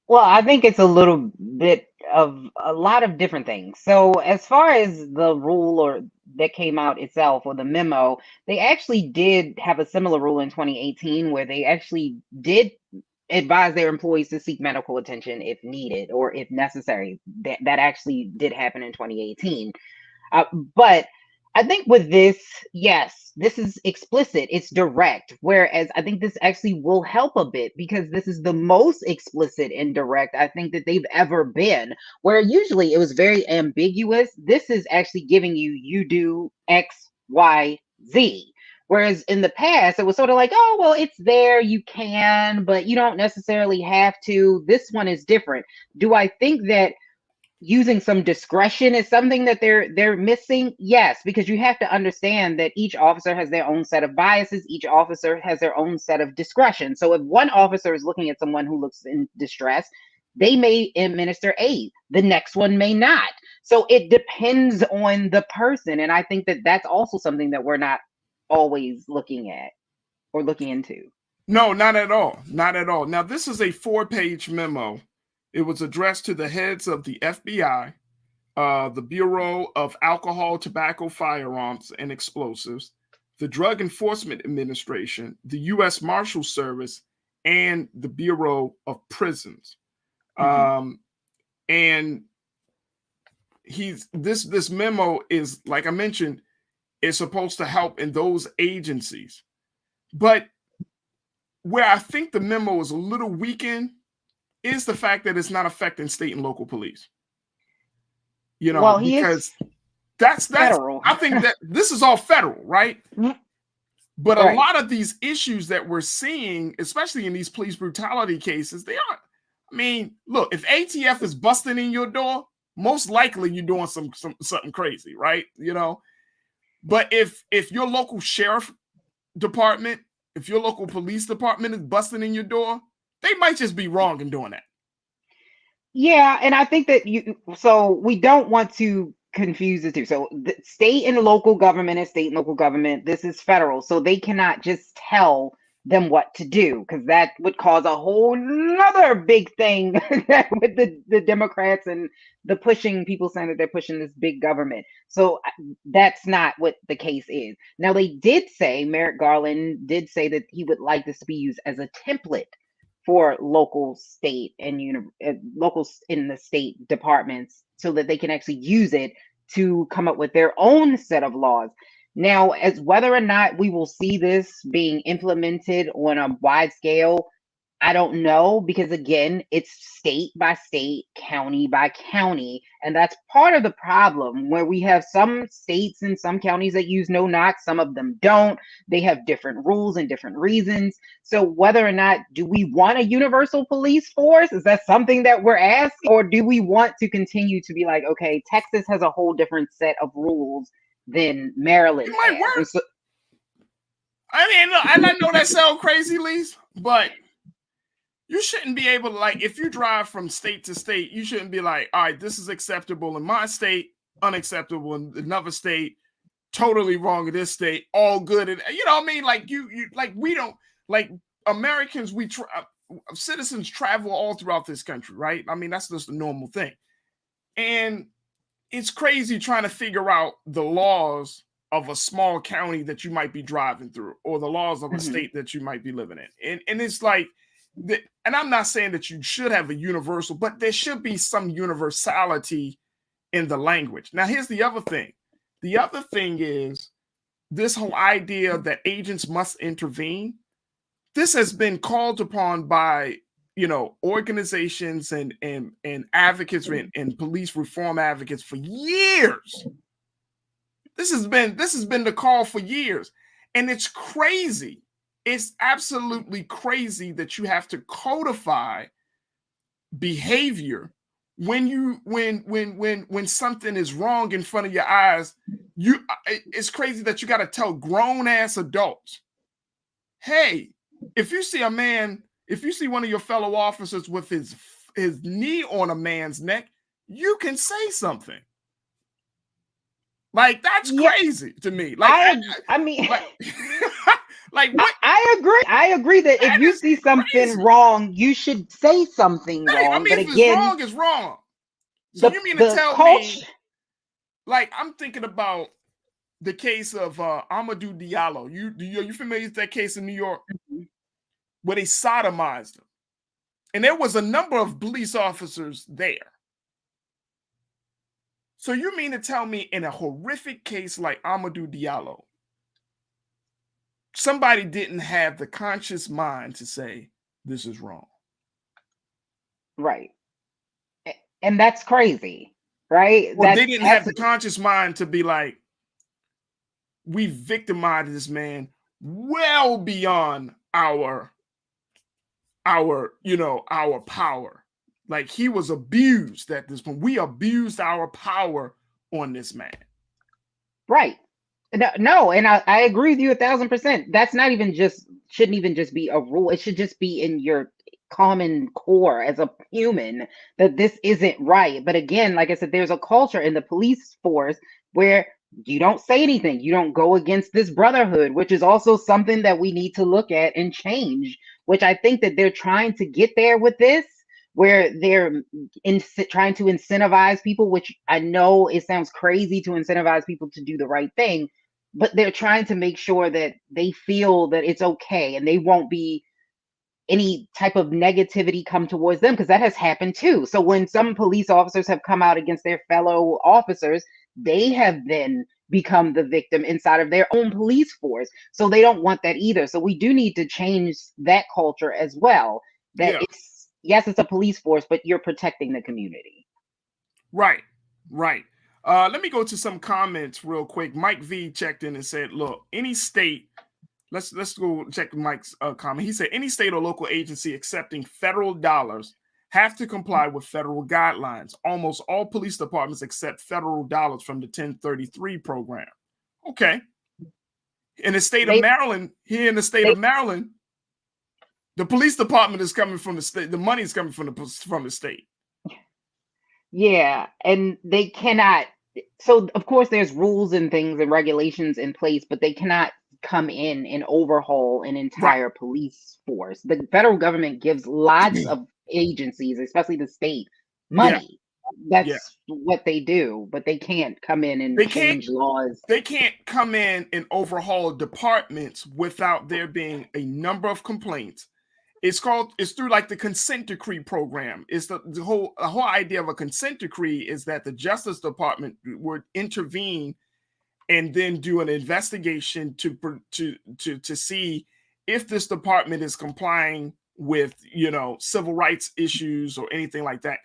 Well, I think it's a little bit of a lot of different things. So, as far as the rule or that came out itself or the memo, they actually did have a similar rule in 2018 where they actually did advise their employees to seek medical attention if needed or if necessary. That actually did happen in 2018. But I think with this, yes, this is explicit, it's direct. Whereas I think this actually will help a bit because this is the most explicit and direct I think that they've ever been. Where usually it was very ambiguous, this is actually giving you do X, Y, Z. Whereas in the past, it was sort of like, oh, well, it's there, you can, but you don't necessarily have to. This one is different. Do I think that using some discretion is something that they're missing? Yes, because you have to understand that each officer has their own set of biases, each officer has their own set of discretion. So if one officer is looking at someone who looks in distress, they may administer aid, the next one may not. So it depends on the person, and I think that that's also something that we're not always looking at or looking into. No, not at all. Not at all. Now, this is a 4-page memo. It was addressed to the heads of the FBI, the Bureau of Alcohol, Tobacco, Firearms, and Explosives, the Drug Enforcement Administration, the U.S. Marshal Service, and the Bureau of Prisons. And this memo is, like I mentioned, is supposed to help in those agencies. But where I think the memo is a little weakened is the fact that it's not affecting state and local police. You know, well, because that's federal. I think that this is all federal, right? But right. A lot of these issues that we're seeing, especially in these police brutality cases, they aren't. I mean, look, if ATF is busting in your door, most likely you're doing something crazy, right? You know, but if your local sheriff department, if your local police department is busting in your door, they might just be wrong in doing that. Yeah, and I think that so we don't want to confuse the two. So the state and local government is state and local government. This is federal. So they cannot just tell them what to do because that would cause a whole nother big thing with the Democrats and the pushing, people saying that they're pushing this big government. So that's not what the case is. Now, they did say, Merrick Garland did say that he would like this to be used as a template for local, state, and locals in the state departments so that they can actually use it to come up with their own set of laws. Now, as whether or not we will see this being implemented on a wide scale, I don't know, because again, it's state by state, county by county. And that's part of the problem where we have some states and some counties that use no knock, some of them don't. They have different rules and different reasons. So whether or not do we want a universal police force? Is that something that we're asking? Or do we want to continue to be like, okay, Texas has a whole different set of rules than Maryland has. So, I mean, look, and I know that sounds crazy, Lise, but you shouldn't be able to, like, if you drive from state to state, you shouldn't be like, all right, this is acceptable in my state, unacceptable in another state, totally wrong in this state, all good. And you know what I mean? Like you like we don't, like Americans, citizens travel all throughout this country, right? I mean, that's just a normal thing. And it's crazy trying to figure out the laws of a small county that you might be driving through or the laws of a state that you might be living in. And it's like, and I'm not saying that you should have a universal, but there should be some universality in the language. Now, here's the other thing. The other thing is this whole idea that agents must intervene. This has been called upon by, you know, organizations and advocates and police reform advocates for years. This has been the call for years. And it's crazy. It's absolutely crazy that you have to codify behavior when something is wrong in front of your eyes. It's crazy that you got to tell grown ass adults, hey, if you see one of your fellow officers with his knee on a man's neck, you can say something. Like, that's crazy to me. Like, I mean, Like what? I agree. I agree that if you see something wrong, you should say something Hey, wrong. I mean, But if again, it's wrong, it's wrong. So you mean to tell me, like, I'm thinking about the case of Amadou Diallo. You familiar with that case in New York where they sodomized him? And there was a number of police officers there. So you mean to tell me in a horrific case like Amadou Diallo, somebody didn't have the conscious mind to say, this is wrong? Right. And that's crazy, right? Well, they didn't have the conscious mind to be like, we victimized this man well beyond our power. Like he was abused at this point. We abused our power on this man. Right. No, and I agree with you 1,000%. That's not even shouldn't even just be a rule. It should just be in your common core as a human that this isn't right. But again, like I said, there's a culture in the police force where you don't say anything. You don't go against this brotherhood, which is also something that we need to look at and change, which I think that they're trying to get there with this, where they're trying to incentivize people, which I know it sounds crazy to incentivize people to do the right thing, but they're trying to make sure that they feel that it's okay and they won't be any type of negativity come towards them, because that has happened too. So when some police officers have come out against their fellow officers, they have then become the victim inside of their own police force. So they don't want that either. So we do need to change that culture as well. That yes, it's a police force, but you're protecting the community. Right. Let me go to some comments real quick. Mike V checked in and said, look, any state, let's go check Mike's comment. He said, any state or local agency accepting federal dollars have to comply with federal guidelines. Almost all police departments accept federal dollars from the 1033 program. Okay. In the state of Maryland, here in the state of Maryland, the police department is coming from the state. The money is coming from the state. Yeah, and they cannot. So of course, there's rules and things and regulations in place, but they cannot come in and overhaul an entire police force. The federal government gives lots of agencies, especially the state, money. That's what they do, but they can't come in and change laws. They can't come in and overhaul departments without there being a number of complaints. It's through like the consent decree program. It's the whole idea of a consent decree is that the Justice Department would intervene and then do an investigation to see if this department is complying with, civil rights issues or anything like that.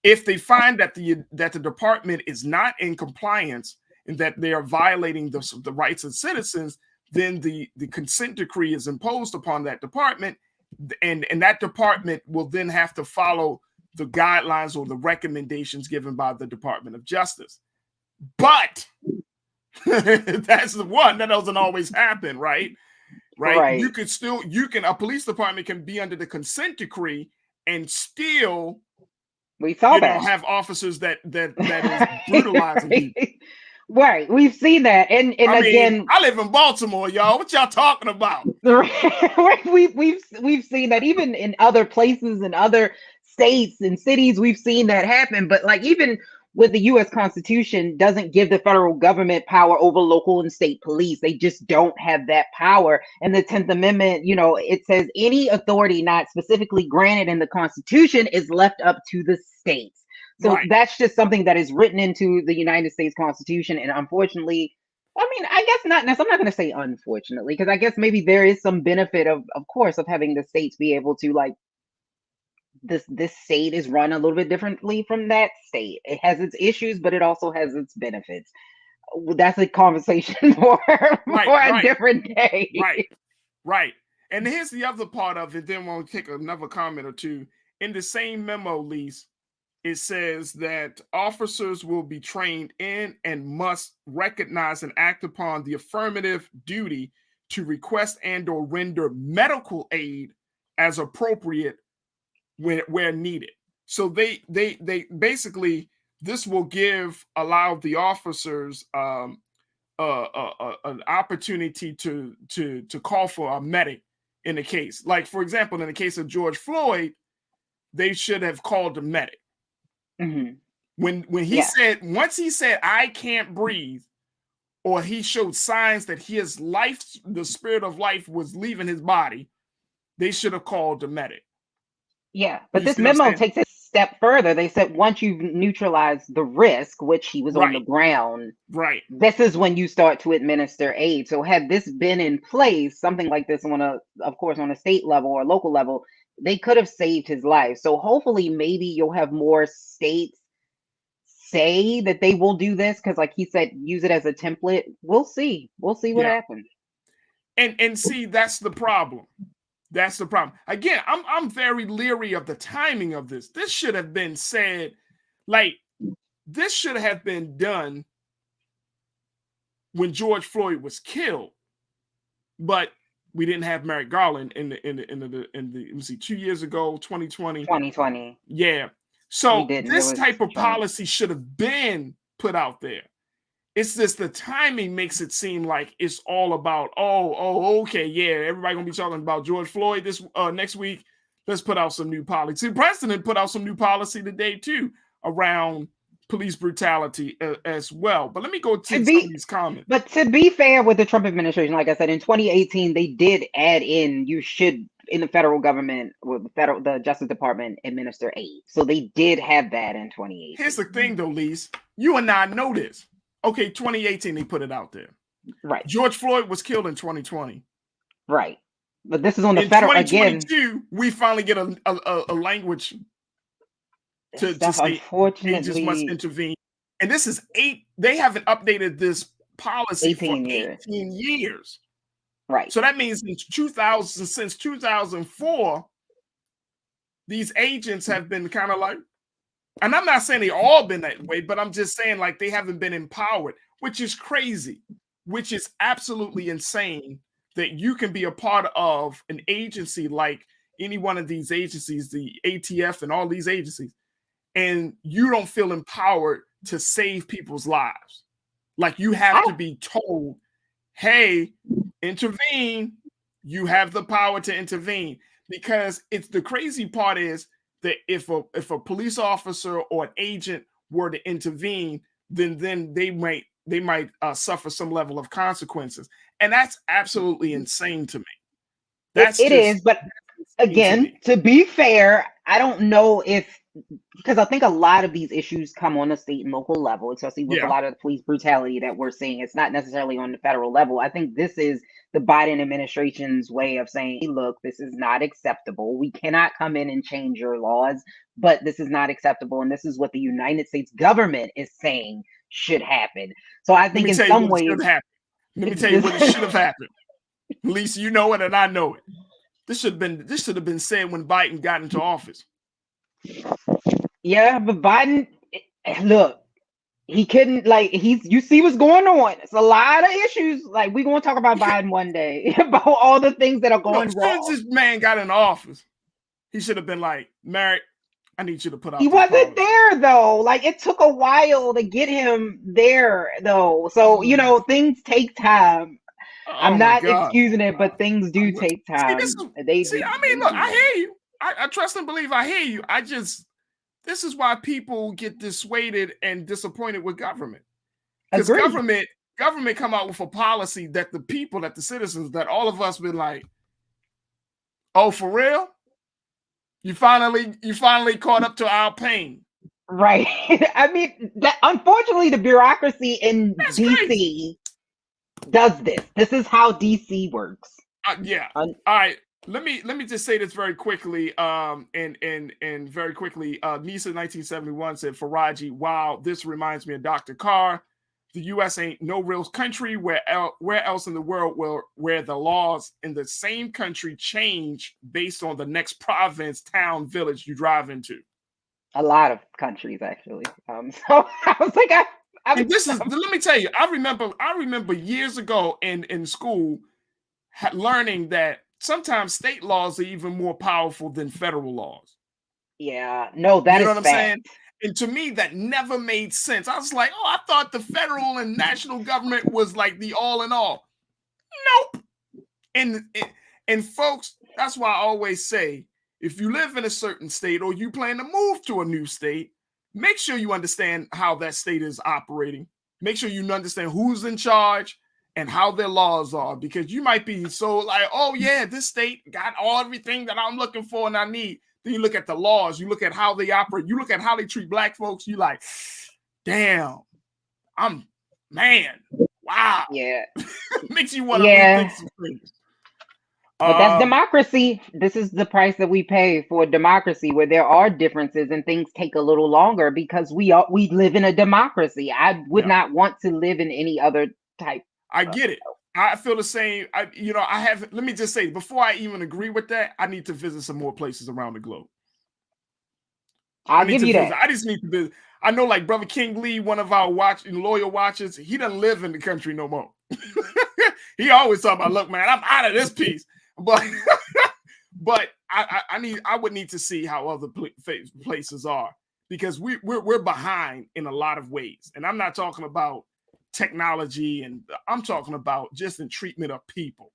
If they find that the department is not in compliance and that they are violating the rights of citizens, then the consent decree is imposed upon that department, and that department will then have to follow the guidelines or the recommendations given by the Department of Justice. But that's the one that doesn't always happen, right? Right. A police department can be under the consent decree and still have officers that is brutalizing people. Right, we've seen that, and again, I live in Baltimore, y'all. What y'all talking about? We've seen that even in other places and other states and cities. We've seen that happen, but like even with the U.S. Constitution, doesn't give the federal government power over local and state police. They just don't have that power. And the 10th Amendment, it says any authority not specifically granted in the Constitution is left up to the states. So that's just something that is written into the United States Constitution. And unfortunately, I guess not. I'm not going to say unfortunately, because I guess maybe there is some benefit of course, of having the states be able to like, this state is run a little bit differently from that state. It has its issues, but it also has its benefits. That's a conversation for a different day. Right. And here's the other part of it. Then we'll take another comment or two. In the same memo, Lise, it says that officers will be trained in and must recognize and act upon the affirmative duty to request and or render medical aid as appropriate where needed. So they basically, this will allow the officers an opportunity to call for a medic in the case. Like, for example, in the case of George Floyd, they should have called a medic. Mm-hmm. When he said, once he said, I can't breathe, or he showed signs that his life, the spirit of life was leaving his body, they should have called the medic. Yeah, but this memo takes it a step further. They said once you've neutralized the risk, which he was on the ground, this is when you start to administer aid. So had this been in place, something like this of course, on a state level or local level, they could have saved his life. So hopefully maybe you'll have more states say that they will do this, because like he said, use it as a template. We'll see what happens. And see, that's the problem. That's the problem. Again, I'm very leery of the timing of this. This should have been said, like, this should have been done when George Floyd was killed. But we didn't have Merrick Garland in the let me see, 2 years ago, 2020. 2020. Yeah. So this type of policy should have been put out there. It's just the timing makes it seem like it's all about, okay, yeah, everybody gonna be talking about George Floyd this next week. Let's put out some new policy. The president put out some new policy today too around police brutality as well. But let me go to some of these comments. But to be fair with the Trump administration, like I said, in 2018, they did add in, you should, in the federal government, with the Justice Department, administer aid. So they did have that in 2018. Here's the thing though, Lise, you and I know this. Okay, 2018, they put it out there. Right. George Floyd was killed in 2020. Right. But this is on the federal again. 2022, we finally get a language to say agents must intervene. And this is they haven't updated this policy for 18 years. Right. So that means since 2004, these agents have been kind of like, and I'm not saying they all been that way, but I'm just saying like they haven't been empowered, which is crazy, which is absolutely insane that you can be a part of an agency like any one of these agencies, the ATF and all these agencies, and you don't feel empowered to save people's lives. Like you have to be told, hey, intervene. You have the power to intervene, because it's the crazy part is that if a police officer or an agent were to intervene, then they might suffer some level of consequences, and that's absolutely insane to me. It is, but again, to be fair, I don't know if, because I think a lot of these issues come on the state and local level, especially with a lot of the police brutality that we're seeing. It's not necessarily on the federal level. I think this is the Biden administration's way of saying, hey, look, this is not acceptable. We cannot come in and change your laws, but this is not acceptable. And this is what the United States government is saying should happen. So I think in some ways, let me tell you what it should have happened. At least you know it and I know it. This should have been said when Biden got into office. Yeah, but Biden, look, he couldn't, like, you see what's going on. It's a lot of issues. Like, we're going to talk about Biden one day, about all the things that are going wrong. Since this man got in office, he should have been like, Merrick, I need you to put out. He wasn't there, though. Like, it took a while to get him there, though. So, things take time. I'm not excusing it, but things do take time. Look, I hear you. I trust and believe I hear you. This is why people get dissuaded and disappointed with government. Because government come out with a policy that the people, that the citizens, that all of us been like, oh, for real? You finally caught up to our pain. Right. I mean, unfortunately, the bureaucracy in DC does this. This is how DC works. All right. Let me just say this very quickly. And very quickly, Nisa 1971 said, Farajii, wow, this reminds me of Dr. Carr. The U.S. ain't no real country. Where else in the world where the laws in the same country change based on the next province, town, village you drive into? A lot of countries, actually. So I was like, let me tell you, I remember years ago in school learning that sometimes state laws are even more powerful than federal laws. Yeah, no, that is what I'm saying? And to me, that never made sense. I was like, oh, I thought the federal and national government was like the all in all. Nope. And folks, that's why I always say, if you live in a certain state or you plan to move to a new state, make sure you understand how that state is operating. Make sure you understand who's in charge and how their laws are, because you might be so like, oh yeah, this state got everything that I'm looking for and I need. Then you look at the laws, you look at how they operate, you look at how they treat Black folks, you like, damn, wow. Yeah. Makes you want to rethink some things. But that's democracy. This is the price that we pay for democracy, where there are differences and things take a little longer because we live in a democracy. I would not want to live in any other type. I get it. I feel the same. Let me just say, before I even agree with that, I need to visit some more places around the globe. I'll give you that. I just need to visit. I know, like Brother King Lee, one of our loyal watchers, he doesn't live in the country no more. He always talk about, look, man, I'm out of this piece. But I would need to see how other places are, because we're behind in a lot of ways. And I'm not talking about technology, and I'm talking about just in treatment of people.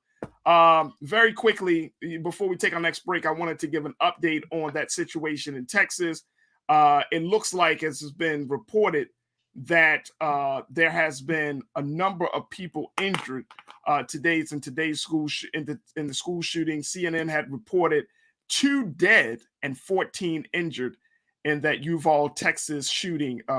Very quickly, before we take our next break, I wanted to give an update on that situation in Texas. It looks like, as has been reported, that there has been a number of people injured in today's school in the school shooting. CNN had reported 2 dead and 14 injured in that Uvalde, Texas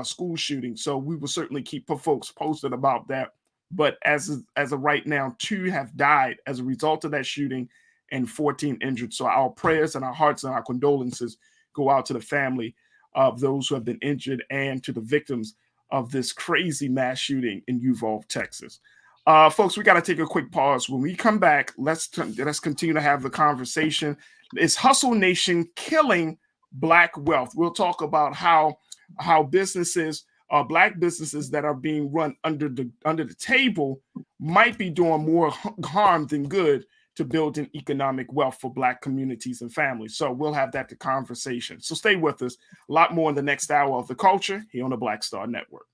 school shooting. So we will certainly keep folks posted about that. But as of right now, 2 have died as a result of that shooting and 14 injured. So our prayers and our hearts and our condolences go out to the family of those who have been injured and to the victims of this crazy mass shooting in Uvalde, Texas. Folks, we got to take a quick pause. When we come back, let's continue to have the conversation. Is Hustle Nation killing Black wealth? We'll talk about how businesses, Black businesses that are being run under the table, might be doing more harm than good to building economic wealth for Black communities and families. So we'll have that conversation. So stay with us. A lot more in the next hour of The Culture here on the Black Star Network.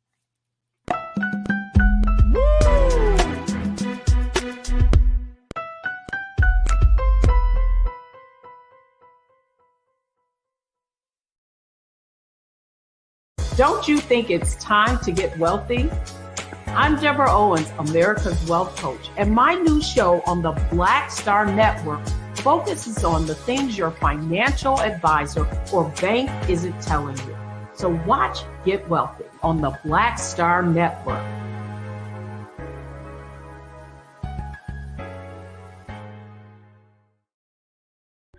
Don't you think it's time to get wealthy? I'm Deborah Owens, America's Wealth Coach, and my new show on the Black Star Network focuses on the things your financial advisor or bank isn't telling you. So watch Get Wealthy on the Black Star Network.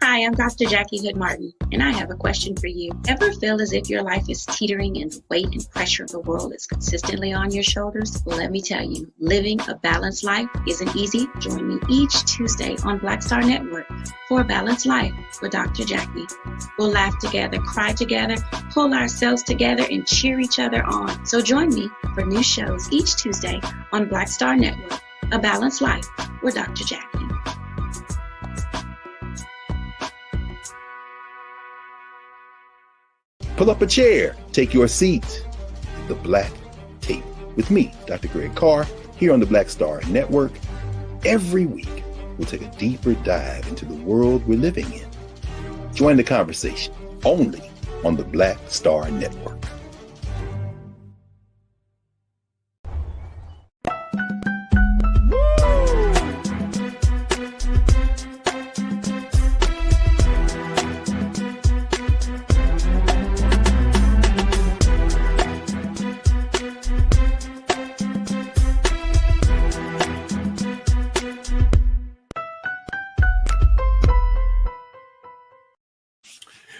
Hi, I'm Dr. Jackie Hood Martin, and I have a question for you. Ever feel as if your life is teetering and the weight and pressure of the world is consistently on your shoulders? Well, let me tell you, living a balanced life isn't easy. Join me each Tuesday on Black Star Network for A Balanced Life with Dr. Jackie. We'll laugh together, cry together, pull ourselves together, and cheer each other on. So join me for new shows each Tuesday on Black Star Network, A Balanced Life with Dr. Jackie. Pull up a chair, take your seat. The Black Tape with me, Dr. Greg Carr, here on the Black Star Network. Every week, we'll take a deeper dive into the world we're living in. Join the conversation only on the Black Star Network.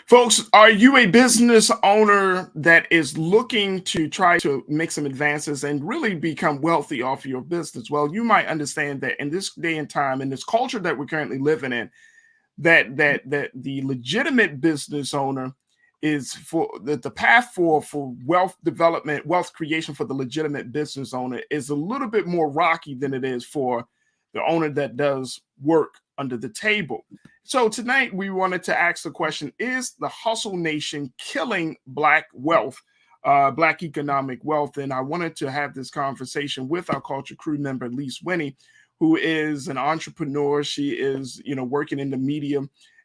Folks, are you a business owner that is looking to try to make some advances and really become wealthy off of your business? Well, you might understand that in this day and time, in this culture that we're currently living in, that the legitimate business owner is for the path for wealth development, wealth creation for the legitimate business owner is a little bit more rocky than it is for the owner that does work under the table. So tonight we wanted to ask the question, is the hustle nation killing Black wealth, Black economic wealth? And I wanted to have this conversation with our culture crew member, Lise Winnie, who is an entrepreneur. She is, working in the media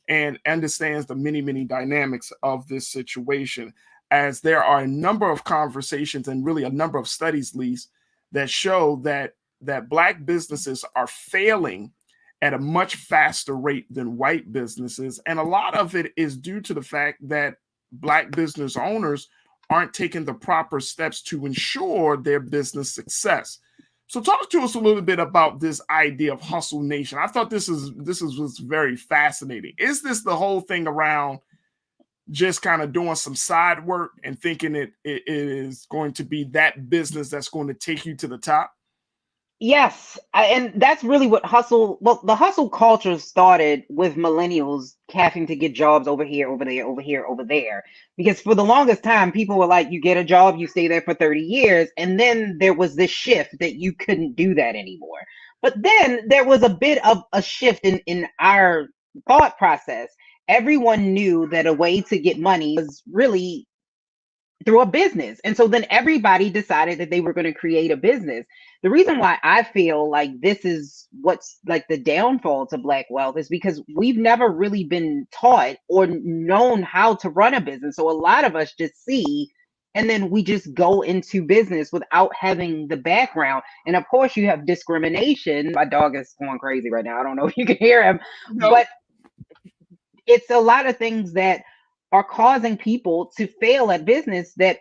and understands the many, many dynamics of this situation, as there are a number of conversations and really a number of studies, Lise, that show that Black businesses are failing at a much faster rate than white businesses. And a lot of it is due to the fact that Black business owners aren't taking the proper steps to ensure their business success. So talk to us a little bit about this idea of hustle nation. I thought this was very fascinating. Is this the whole thing around just kind of doing some side work and thinking it is going to be that business that's going to take you to the top? Yes, and that's really what the hustle culture started with millennials having to get jobs over here, over there, over here, over there. Because for the longest time, people were like, you get a job, you stay there for 30 years. And then there was this shift that you couldn't do that anymore. But then there was a bit of a shift in our thought process. Everyone knew that a way to get money was really through a business. And so then everybody decided that they were going to create a business. The reason why I feel like this is what's like the downfall to Black wealth is because we've never really been taught or known how to run a business. So a lot of us just see, and then we just go into business without having the background. And of course you have discrimination. My dog is going crazy right now. I don't know if you can hear him, but it's a lot of things that are causing people to fail at business that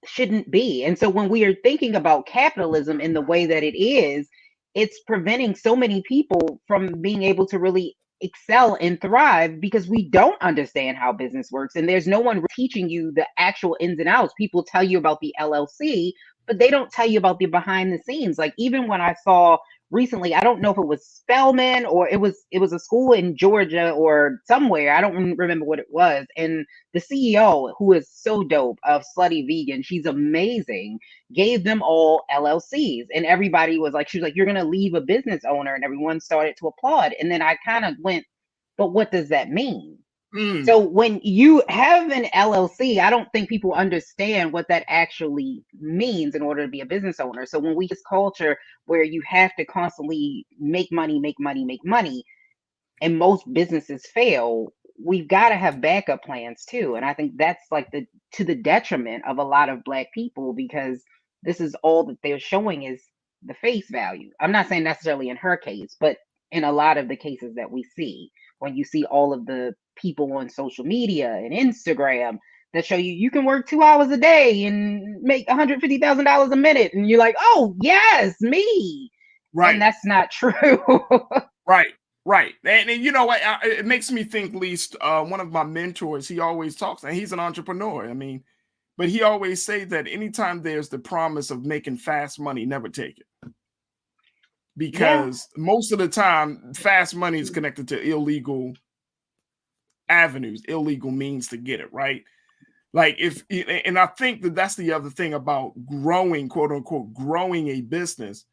shouldn't be. And so when we are thinking about capitalism in the way that it is, it's preventing so many people from being able to really excel and thrive because we don't understand how business works. And there's no one teaching you the actual ins and outs. People tell you about the LLC, but they don't tell you about the behind the scenes. Like even when I saw recently, I don't know if it was Spelman or it was a school in Georgia or somewhere. I don't remember what it was. And the CEO, who is so dope, of Slutty Vegan, she's amazing, gave them all LLCs. And everybody was like, she was like, you're going to leave a business owner. And everyone started to applaud. And then I kind of went, but what does that mean? So when you have an LLC, I don't think people understand what that actually means in order to be a business owner. So when we this culture where you have to constantly make money, and most businesses fail, we've got to have backup plans too. And I think that's like to the detriment of a lot of Black people, because this is all that they're showing is the face value. I'm not saying necessarily in her case, but in a lot of the cases that we see, when you see all of the people on social media and Instagram that show you can work 2 hours a day and make $150,000 a minute, and you're like, oh yes, me. Right. And that's not true. Right. And you know what? It makes me think, Lise, one of my mentors, he always talks, and he's an entrepreneur. I mean, but he always say that anytime there's the promise of making fast money, never take it. Because most of the time, fast money is connected to illegal avenues, illegal means to get it, right? Like and I think that's the other thing about growing, quote unquote, growing a business,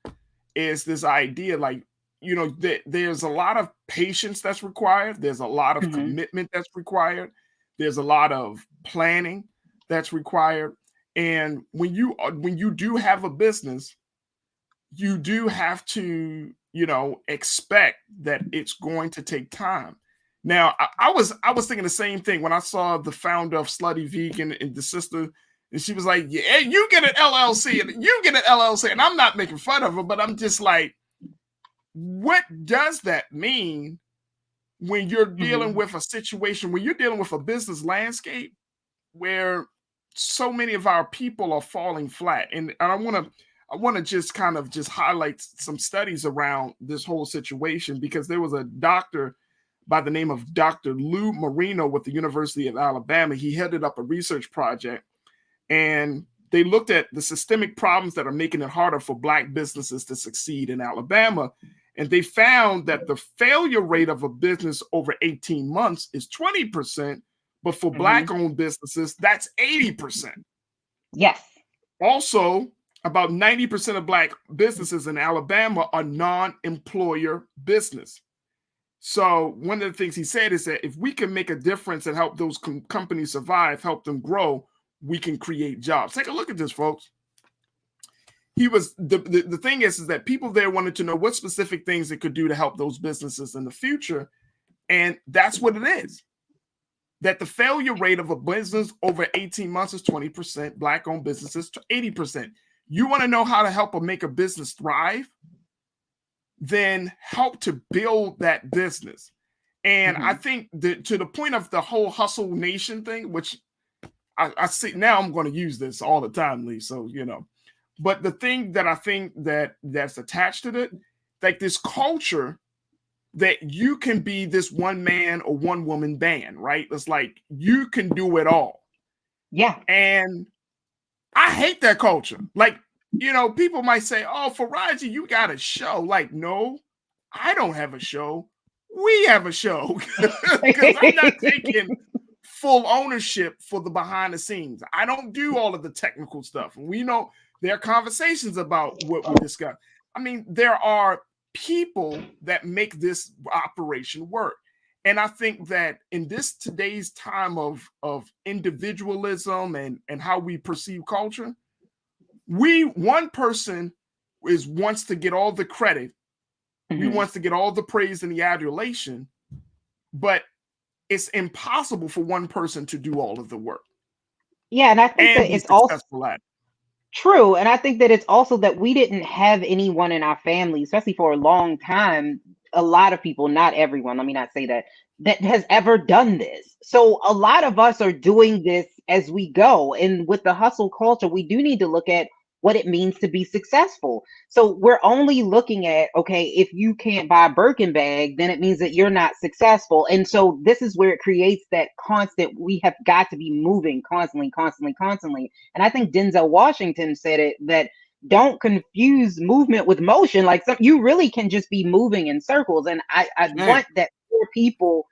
is this idea, like, there's a lot of patience that's required. There's a lot of commitment that's required. There's a lot of planning that's required. And when you do have a business, you do have to, expect that it's going to take time. Now, I was thinking the same thing when I saw the founder of Slutty Vegan and the sister, and she was like, yeah, you get an LLC and you get an LLC. And I'm not making fun of her, but I'm just like, what does that mean when you're dealing with a situation, when you're dealing with a business landscape where so many of our people are falling flat? And I want to just kind of just highlight some studies around this whole situation, because there was a doctor by the name of Dr. Lou Marino with the University of Alabama. He headed up a research project, and they looked at the systemic problems that are making it harder for Black businesses to succeed in Alabama. And they found that the failure rate of a business over 18 months is 20%, but for Black-owned businesses, that's 80%. Yes. Also, about 90% of Black businesses in Alabama are non-employer business. So one of the things he said is that if we can make a difference and help those companies survive, help them grow, we can create jobs. Take a look at this, folks. He was the thing is that people there wanted to know what specific things it could do to help those businesses in the future. And that's what it is. That the failure rate of a business over 18 months is 20%, Black-owned businesses to 80%. You want to know how to help make a business thrive? Then help to build that business. And I think that to the point of the whole hustle nation thing, which I see now, I'm going to use this all the time, Lee. So, you know, but the thing that I think that's attached to it, like this culture that you can be this one man or one woman band, right? It's like you can do it all. Yeah. And I hate that culture. Like, you know, people might say, oh, Farajii, you got a show. Like, no, I don't have a show. We have a show. Because I'm not taking full ownership for the behind the scenes. I don't do all of the technical stuff. And we know there are conversations about what we discuss. I mean, there are people that make this operation work. And I think that in this today's time of individualism and how we perceive culture, one person wants to get all the credit. We wants to get all the praise and the adulation, but it's impossible for one person to do all of the work. Yeah, and I think that it's also true. And I think that it's also that we didn't have anyone in our family, especially for a long time. A lot of people, not everyone, let me not say that has ever done this. So a lot of us are doing this as we go. And with the hustle culture, we do need to look at what it means to be successful. So we're only looking at, okay, if you can't buy a Birkin bag, then it means that you're not successful. And so this is where it creates that constant, we have got to be moving constantly. And I think Denzel Washington said it, that don't confuse movement with motion. Like you really can just be moving in circles. And I want that for people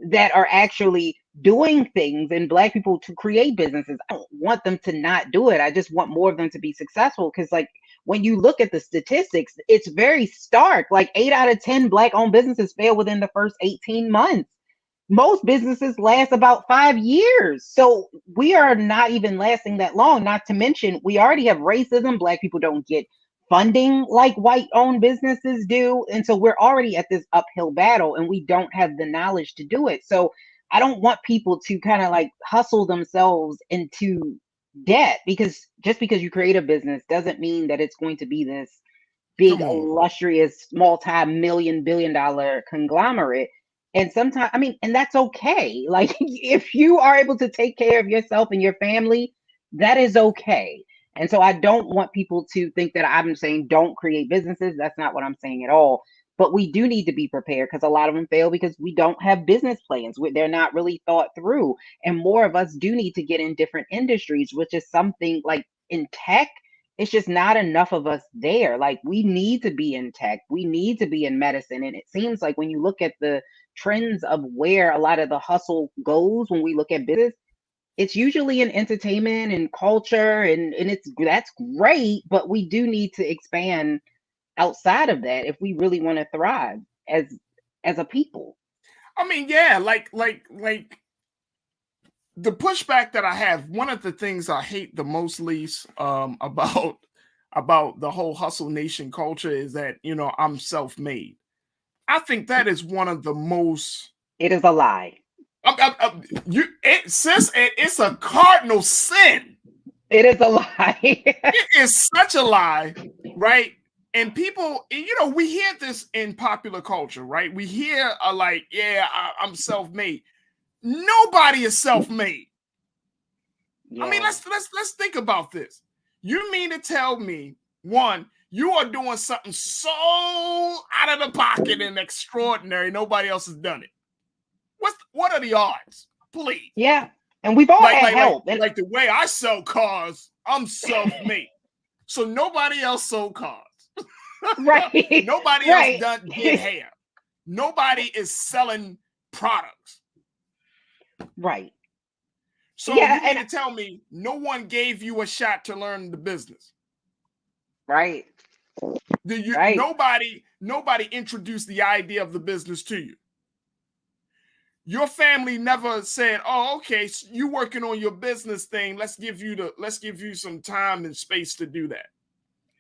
that are actually doing things and Black people to create businesses. I don't want them to not do it. I just want more of them to be successful. Because like when you look at the statistics, it's very stark. Like 8 out of 10 Black-owned businesses fail within the first 18 months. Most businesses last about 5 years. So we are not even lasting that long. Not to mention, we already have racism. Black people don't get funding like white-owned businesses do. And so we're already at this uphill battle and we don't have the knowledge to do it. So I don't want people to kind of like hustle themselves into debt, because just because you create a business doesn't mean that it's going to be this big, illustrious, multi-million, billion-dollar conglomerate. And sometimes, I mean, and that's okay. Like if you are able to take care of yourself and your family, that is okay. And so I don't want people to think that I'm saying don't create businesses. That's not what I'm saying at all. But we do need to be prepared, because a lot of them fail because we don't have business plans. They're not really thought through. And more of us do need to get in different industries, which is something like in tech. It's just not enough of us there. Like we need to be in tech. We need to be in medicine. And it seems like when you look at the trends of where a lot of the hustle goes, when we look at business, it's usually in entertainment and culture, and that's great, but we do need to expand outside of that if we really want to thrive as a people. I mean, yeah, like the pushback that I have, one of the things I hate the most, least about the whole hustle nation culture is that, you know, I'm self-made. I think that is one of the most. It is a lie. It's a cardinal sin. It is a lie. It is such a lie, right? And people, you know, we hear this in popular culture, right? We hear I'm self-made. Nobody is self-made. Yeah. I mean, let's think about this. You mean to tell me, one, you are doing something so out of the pocket and extraordinary, nobody else has done it. What are the odds? Please. Yeah. And we've all had help. Like the way I sell cars, I'm self-made. So nobody else sold cars. Right. Nobody else did hair. Nobody is selling products. Right. So you mean to tell me no one gave you a shot to learn the business? Right. Nobody introduced the idea of the business to you. Your family never said, "Oh, okay, so you working on your business thing. Let's give you some time and space to do that."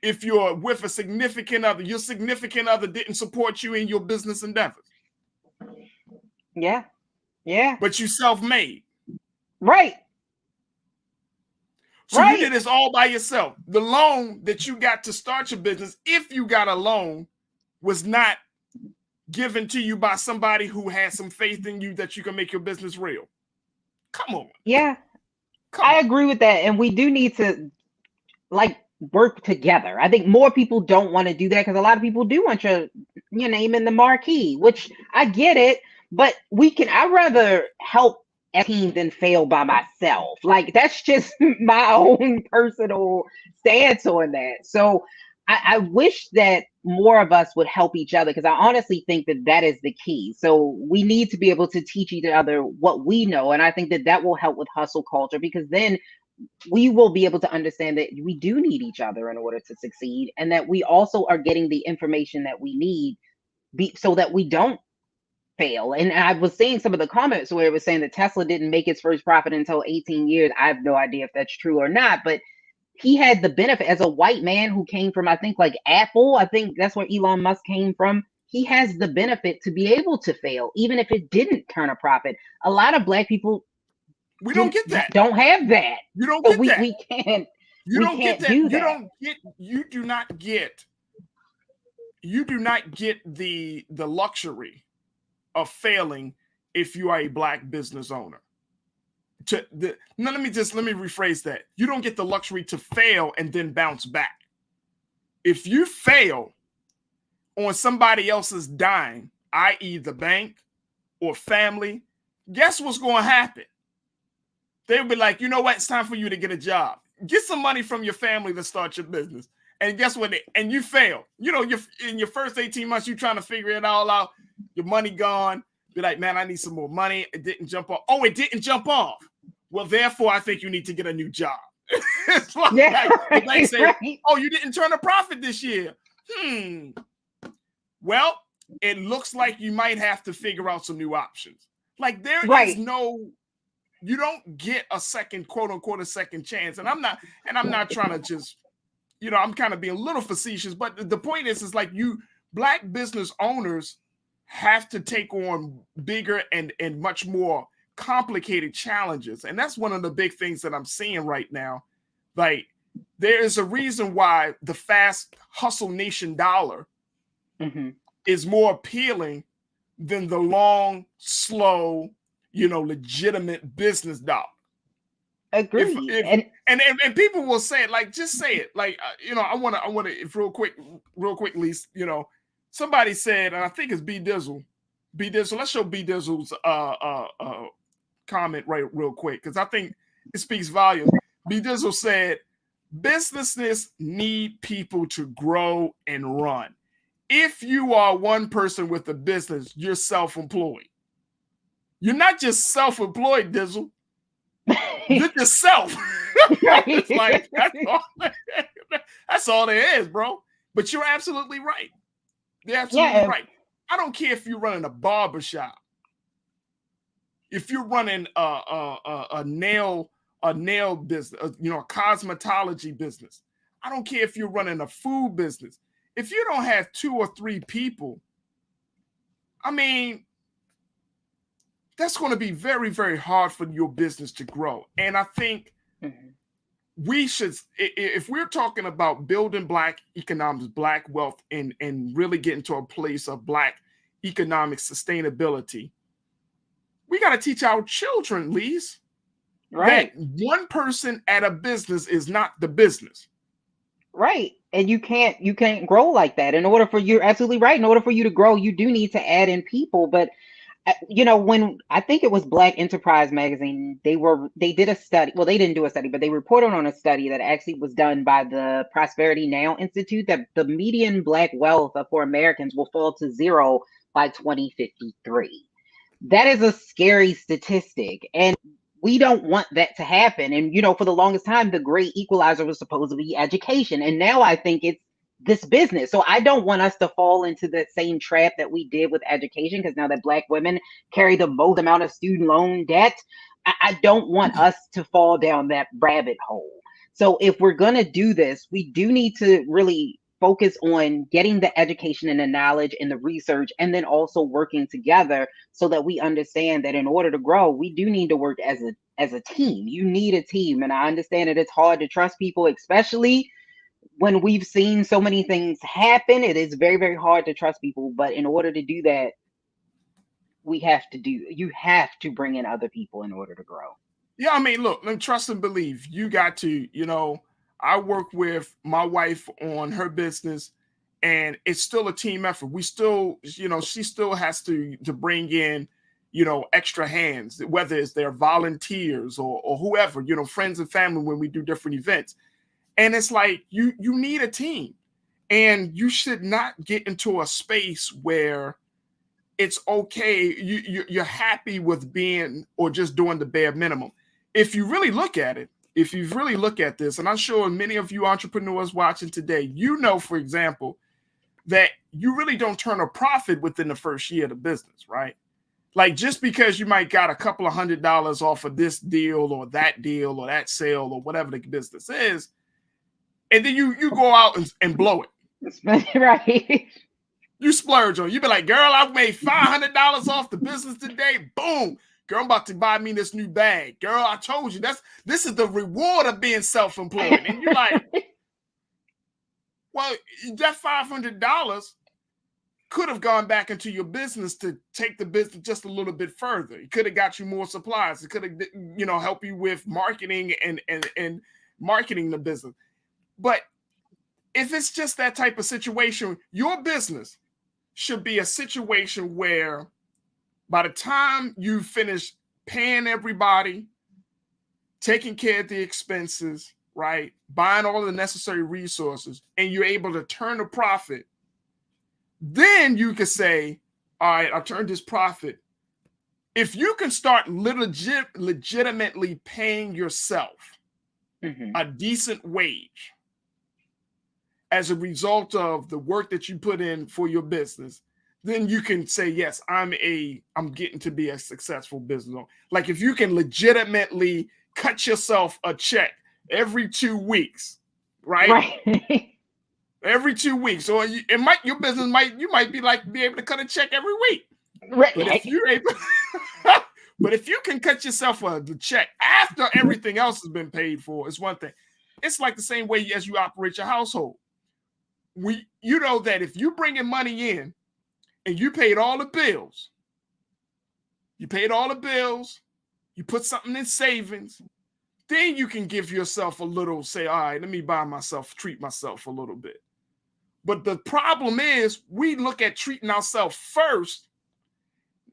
If you're with a significant other, your significant other didn't support you in your business endeavors. Yeah. Yeah. But you self-made. Right. So you did this all by yourself. The loan that you got to start your business, if you got a loan, was not given to you by somebody who has some faith in you that you can make your business real. Come on. Yeah. I agree with that. And we do need to work together. I think more people don't want to do that because a lot of people do want your name in the marquee, which I get it, but I'd rather help a team than fail by myself. Like, that's just my own personal stance on that. So I wish that more of us would help each other, because I honestly think that is the key. So we need to be able to teach each other what we know. And I think that will help with hustle culture, because then we will be able to understand that we do need each other in order to succeed, and that we also are getting the information that we need so that we don't fail. And I was seeing some of the comments where it was saying that Tesla didn't make its first profit until 18 years. I have no idea if that's true or not, but he had the benefit as a white man who came from, I think, like Apple. I think that's where Elon Musk came from. He has the benefit to be able to fail, even if it didn't turn a profit. A lot of Black people don't get that. Don't have that. You don't get that. We can't. You we don't can't get that. do that. You do not get the luxury of failing if you are a Black business owner. Let me rephrase that. You don't get the luxury to fail and then bounce back. If you fail on somebody else's dime, i.e. the bank or family, guess what's going to happen? They'll be like, you know what? It's time for you to get a job. Get some money from your family to start your business. And guess what? And you fail. You're in your first 18 months, you're trying to figure it all out. Your money gone. Be like, man, I need some more money. It didn't jump off. Oh, it didn't jump off. Well, therefore, I think you need to get a new job. It's like, the bank say, oh, you didn't turn a profit this year. Well, it looks like you might have to figure out some new options. Like, there is you don't get a second, quote unquote, a second chance. And I'm not trying to just, I'm kind of being a little facetious, but the point is like Black business owners have to take on bigger and much more complicated challenges. And that's one of the big things that I'm seeing right now. Like, there is a reason why the fast hustle nation dollar is more appealing than the long, slow, legitimate business dollar. Agree. And people will say it, like, just say it. Like, I want to, if real quick, Lise, somebody said, and I think it's B Dizzle. Let's show B Dizzle's comment real quick, because I think it speaks volume. B Dizzle said, businesses need people to grow and run. If you are one person with a business, you're self-employed. You're not just self-employed, Dizzle. You're just self. It's like, that's all there is, bro. But you're absolutely right. You're absolutely right. I don't care if you're running a barbershop. If you're running a nail business, a cosmetology business. I don't care if you're running a food business. If you don't have 2 or 3 people, I mean, that's going to be very, very hard for your business to grow. And I think we should, if we're talking about building Black economics, Black wealth, and really getting to a place of Black economic sustainability, we got to teach our children, Lise, that one person at a business is not the business. Right. And you can't grow like that. You're absolutely right. In order for you to grow, you do need to add in people. But when I think it was Black Enterprise magazine, they did a study. Well, they didn't do a study, but they reported on a study that actually was done by the Prosperity Now Institute, that the median Black wealth for Americans will fall to 0 by 2053. That is a scary statistic. And we don't want that to happen. And, for the longest time, the great equalizer was supposed to be education. And now I think it's this business. So I don't want us to fall into the same trap that we did with education, because now that Black women carry the most amount of student loan debt, I don't want us to fall down that rabbit hole. So if we're going to do this, we do need to really focus on getting the education and the knowledge and the research, and then also working together so that we understand that in order to grow, we do need to work as a team. You need a team. And I understand that it's hard to trust people, especially when we've seen so many things happen. It is very, very hard to trust people. But in order to do that, you have to bring in other people in order to grow. Yeah, I mean, look, trust and believe. You got to, I work with my wife on her business, and it's still a team effort. We still, she still has to bring in, extra hands, whether it's their volunteers or whoever, friends and family when we do different events. And it's like, you need a team, and you should not get into a space where it's okay. You're happy with being or just doing the bare minimum. If you really look at it, if you really look at this, and I'm sure many of you entrepreneurs watching today, for example, that you really don't turn a profit within the first year of the business, right? Like, just because you might got a couple of $100 off of this deal or that sale or whatever the business is, and then you go out and blow it. Right. You splurge on. You be like, girl, I made $500 off the business today. Boom. Girl, I'm about to buy me this new bag. Girl, I told you this is the reward of being self-employed. And you're like, well, that $500 could have gone back into your business to take the business just a little bit further. It could have got you more supplies. It could have, helped you with marketing and marketing the business. But if it's just that type of situation, your business should be a situation where by the time you finish paying everybody, taking care of the expenses, right, buying all the necessary resources, and you're able to turn a profit, then you can say, all right, I turned this profit. If you can start legitimately paying yourself a decent wage as a result of the work that you put in for your business, then you can say, yes, I'm getting to be a successful business owner. Like, if you can legitimately cut yourself a check every 2 weeks, right? Every 2 weeks, or you might be able to cut a check every week. Right. But if you can cut yourself a check after everything else has been paid for, it's one thing. It's like the same way as you operate your household. You know that if you bring in money in and you paid all the bills, you put something in savings, then you can give yourself a little, say, all right, let me treat myself a little bit. But the problem is we look at treating ourselves first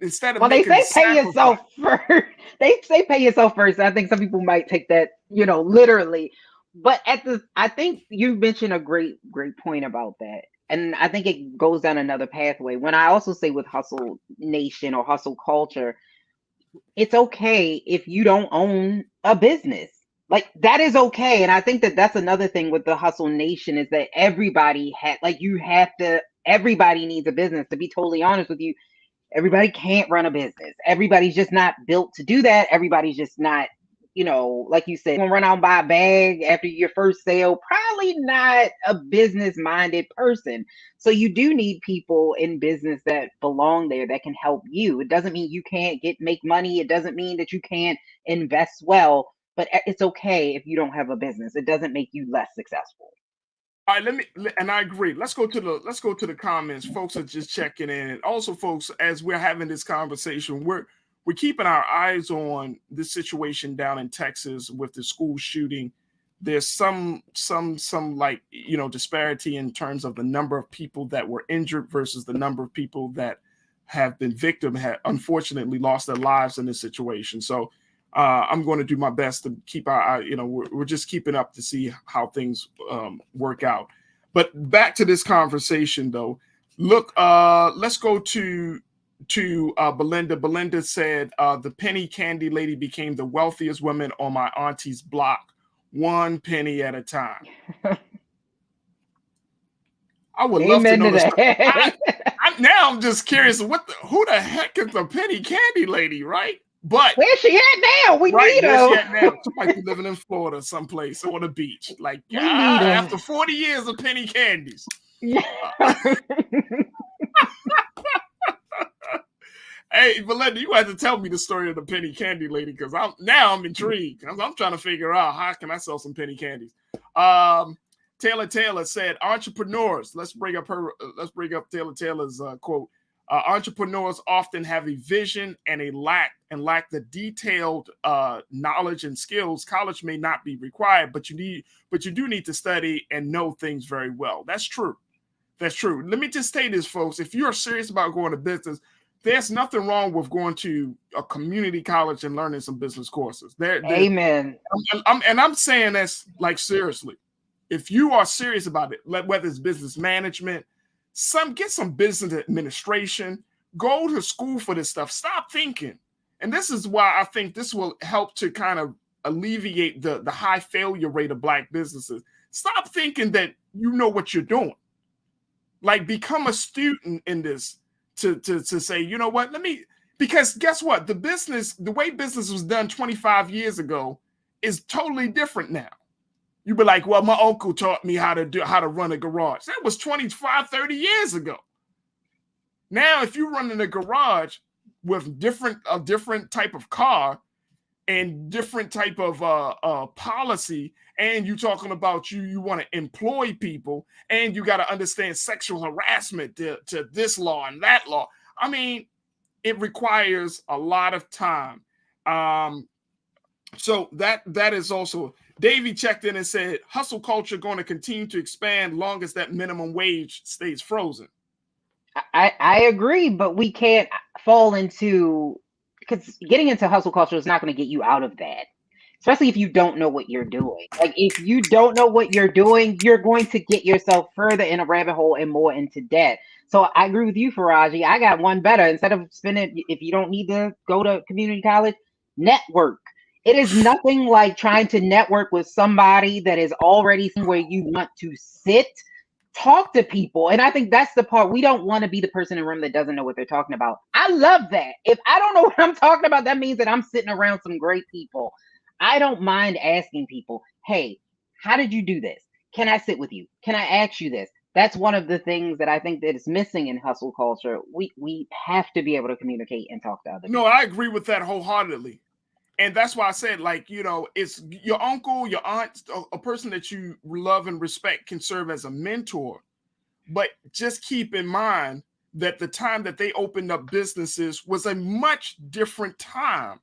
instead of they say pay yourself first. They say pay yourself first. I think some people might take that, literally. But I think you mentioned a great point about that. And I think it goes down another pathway. When I also say with hustle nation or hustle culture, it's okay if you don't own a business. Like, that is okay. And I think that that's another thing with the hustle nation, is that everybody everybody needs a business. To be totally honest with you, everybody can't run a business. Everybody's just not built to do that. Everybody's just not, like you said, run out and buy a bag after your first sale, probably not a business-minded person. So you do need people in business that belong there that can help you. It doesn't mean you can't make money. It doesn't mean that you can't invest well, but it's okay if you don't have a business. It doesn't make you less successful. All right, and I agree. Let's go to the comments. Folks are just checking in. And also, folks, as we're having this conversation, we're keeping our eyes on this situation down in Texas with the school shooting. There's some like, disparity in terms of the number of people that were injured versus the number of people that have been unfortunately lost their lives in this situation. So I'm going to do my best to keep our eye, we're just keeping up to see how things work out. But back to this conversation, though. Look, let's go to Belinda. Belinda said, the penny candy lady became the wealthiest woman on my auntie's block, one penny at a time. I would love to Amen know to the story. that. Now I'm just curious, who the heck is the penny candy lady, right? But where's she at now? We need where's her. she at now? She might be living in Florida someplace on the beach. Like, We need her. after 40 years of penny candies. Yeah. Hey, Belinda, you have to tell me the story of the penny candy lady, because I'm intrigued. I'm trying to figure out how can I sell some penny candies. Taylor said, entrepreneurs. Let's bring up Taylor's quote. Entrepreneurs often have a vision and lack the detailed knowledge and skills. College may not be required, but you do need to study and know things very well. That's true. That's true. Let me just say this, folks. If you're serious about going to business, there's nothing wrong with going to a community college and learning some business courses. Amen. I'm saying this like seriously. If you are serious about it, whether it's business management, get some business administration, go to school for this stuff. Stop thinking. And this is why I think this will help to kind of alleviate the high failure rate of Black businesses. Stop thinking that you know what you're doing. Like, become a student in this to say, you know what, because guess what? The way business was done 25 years ago is totally different now. You'd be like, well, my uncle taught me how to run a garage. That was 25, 30 years ago. Now, if you run in a garage with a different type of car and different type of policy, and you talking about you want to employ people, and you got to understand sexual harassment to this law and that law. I mean, it requires a lot of time. So that is also. Davey checked in and said, hustle culture going to continue to expand long as that minimum wage stays frozen. I agree, but we can't fall into, because getting into hustle culture is not going to get you out of that, especially if you don't know what you're doing. Like, if you don't know what you're doing, you're going to get yourself further in a rabbit hole and more into debt. So I agree with you, Farajii. I got one better. Instead of spending, if you don't need to go to community college, network. It is nothing like trying to network with somebody that is already where you want to sit. Talk to people. And I think that's the part. We don't want to be the person in the room that doesn't know what they're talking about. I love that. If I don't know what I'm talking about, that means that I'm sitting around some great people. I don't mind asking people, hey, how did you do this? Can I sit with you? Can I ask you this? That's one of the things that I think that is missing in hustle culture. We have to be able to communicate and talk to other people. No, I agree with that wholeheartedly. And that's why I said, like, you know, it's your uncle, your aunt, a person that you love and respect can serve as a mentor. But just keep in mind that the time that they opened up businesses was a much different time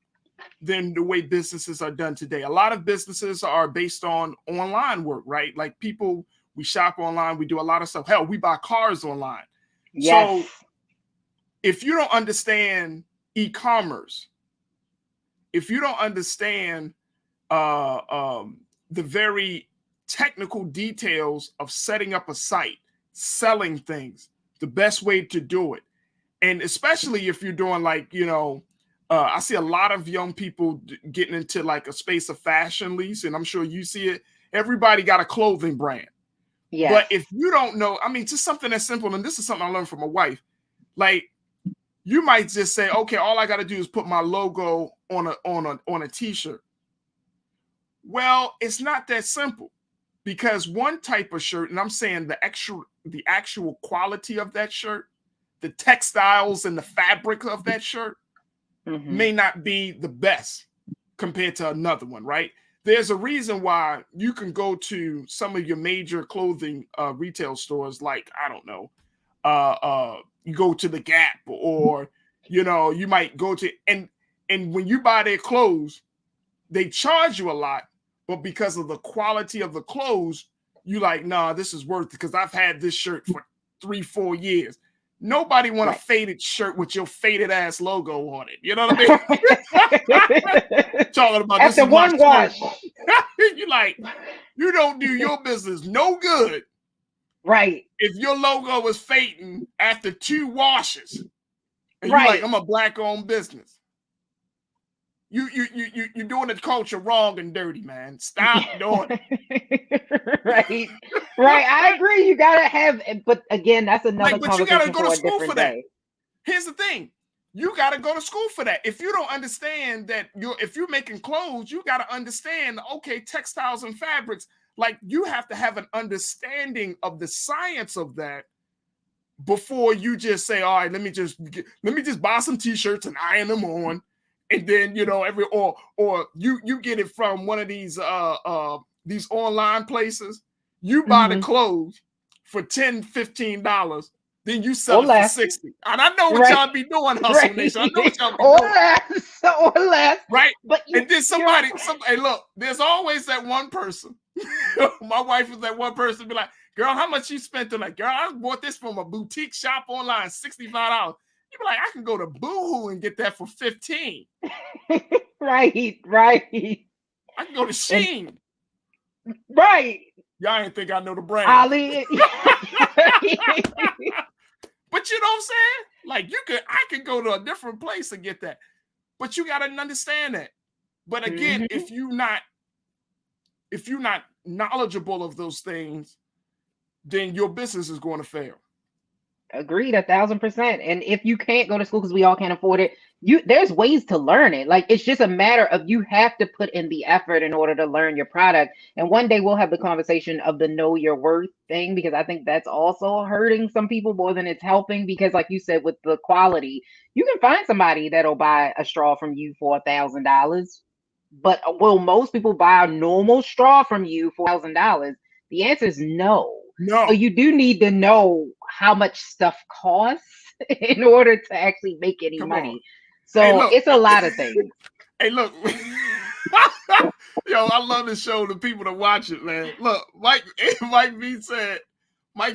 than the way businesses are done today. A lot of businesses are based on online work, right? Like, people, we shop online, we do a lot of stuff. Hell, we buy cars online. Yes. So if you don't understand e-commerce, if you don't understand the very technical details of setting up a site, selling things, the best way to do it, and especially if you're doing, like, you know, I see a lot of young people getting into like a space of fashion, lease, and I'm sure you see it. Everybody got a clothing brand. Yes. But if you don't know, I mean, just something that's simple, and this is something I learned from my wife, like, you might just say, okay, all I got to do is put my logo on a t-shirt. Well, it's not that simple, because one type of shirt, and I'm saying the actual quality of that shirt, the textiles and the fabric of that shirt may not be the best compared to another one, right? There's a reason why you can go to some of your major clothing retail stores, like, I don't know, you go to the Gap, or, you know, you might go to, and when you buy their clothes, they charge you a lot, but because of the quality of the clothes, you like, nah, this is worth it, because I've had this shirt for 3-4 years. Nobody want a faded shirt with your faded ass logo on it. You know what I mean? Talking about after this one wash. You like, you don't do your business no good. Right. If your logo is fading after 2 washes, and right, you're like, I'm a Black-owned business. You're doing the culture wrong and dirty, man. Stop doing it. Right. I agree. You gotta have, but again, that's another conversation. But you gotta go to school for that. Day. Here's the thing. You got to go to school for that. If you don't understand that if you're making clothes, you got to understand, okay, textiles and fabrics, like you have to have an understanding of the science of that before you just say, all right, let me just buy some t-shirts and iron them on. And then, or you get it from one of these online places. You buy the clothes for $10, $15. Then you sell it for 60. And I know what y'all be doing, Hustle Nation. I know what y'all be doing. Or less. Right? And then somebody, hey, look, there's always that one person. My wife was that one person be like, girl, how much you spent on that? Girl, I bought this from a boutique shop online, $65. You be like, I can go to Boohoo and get that for $15. Right. I can go to Shein. Right. Y'all ain't think I know the brand. Ali. But you know what I'm saying? Like I could go to a different place and get that. But you gotta understand that. But again, if you're not knowledgeable of those things, then your business is going to fail. Agreed, 1,000%. And if you can't go to school because we all can't afford it, there's ways to learn it. Like it's just a matter of you have to put in the effort in order to learn your product. And one day we'll have the conversation of the know your worth thing, because I think that's also hurting some people more than it's helping. Because like you said, with the quality, you can find somebody that'll buy a straw from you for $1,000. But will most people buy a normal straw from you for $1,000? The answer is no. So you do need to know how much stuff costs in order to actually make any money. So hey, look, it's a lot of things. Hey, look. Yo, I love this show. The people that watch it, man. Look, Mike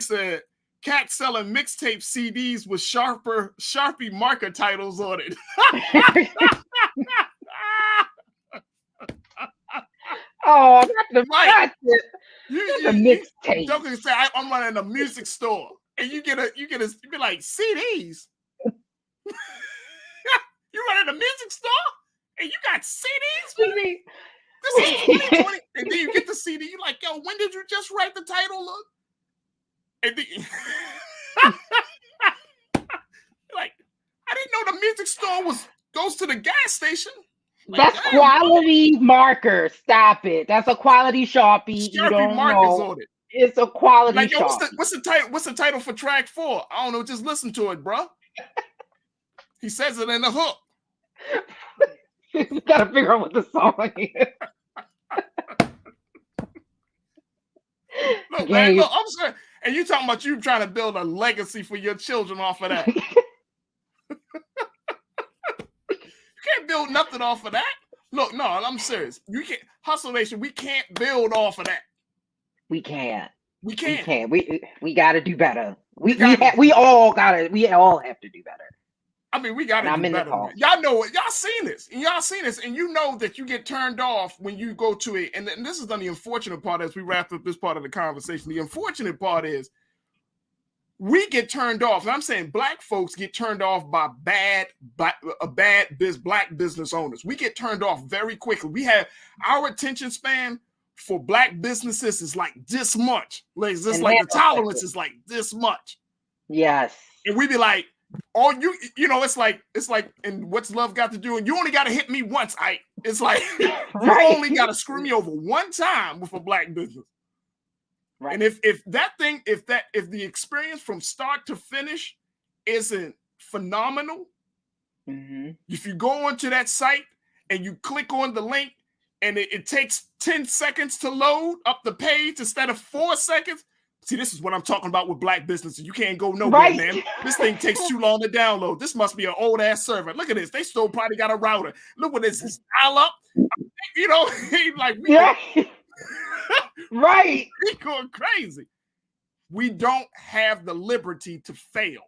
said, cat selling mixtape CDs with Sharpie marker titles on it. Oh, that's the mixtape. Joking say I'm running a music store, and you be like CDs. You running a music store, and you got CDs, baby. This is 2020, and then you get the CD. You're like, yo, when did you just write the title? Look, and then like, I didn't know the music store goes to the gas station. Like, that's quality marker. Stop it. That's a quality Sharpie. You don't know. On it. It's a quality like, yo, Sharpie. What's the title? What's the title for track 4? I don't know. Just listen to it, bro. He says it in the hook. You gotta figure out what the song is. Look, man, look, I'm sorry. And you talking about you trying to build a legacy for your children off of that. Can't build nothing off of that. Look, no, I'm serious. You can't. Hustle Nation, we can't build off of that. We can't. We can't. We got to do better. We all have to do better. I mean, we got to do better. Y'all know it. Y'all seen this. And you know that you get turned off when you go to it. And this is the unfortunate part as we wrap up this part of the conversation. The unfortunate part is we get turned off. And I'm saying black folks get turned off by black business owners. We get turned off very quickly. We have our attention span for black businesses is like this much. Like, it's just like the tolerance is like this much. Yes. And we be like, oh, you know, it's like, and what's love got to do? And you only got to hit me once. It's like, you only got to screw me over one time with a black business. Right. And if the experience from start to finish isn't phenomenal, if you go onto that site and you click on the link and it takes 10 seconds to load up the page instead of 4 seconds. See, this is what I'm talking about with black businesses. You can't go nowhere, man. This thing takes too long to download. This must be an old ass server. Look at this. They still probably got a router. Look what this is. Dial up. You know, like right. We going crazy. We don't have the liberty to fail.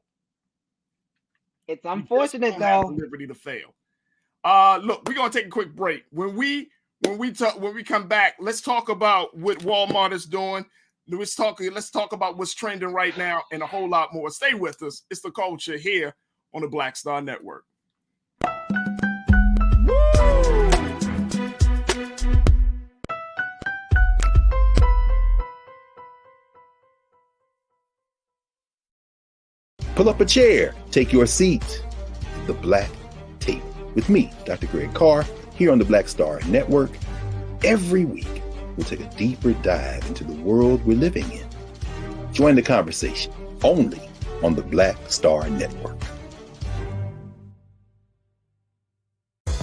It's unfortunate though. Have the liberty to fail. Look, we're gonna take a quick break. When we come back, let's talk about what Walmart is doing. Let's talk about what's trending right now and a whole lot more. Stay with us. It's The Culture here on the Black Star Network. Woo! Pull up a chair, take your seat. The Black Tape with me, Dr. Greg Carr, here on the Black Star Network. Every week, we'll take a deeper dive into the world we're living in. Join the conversation only on the Black Star Network.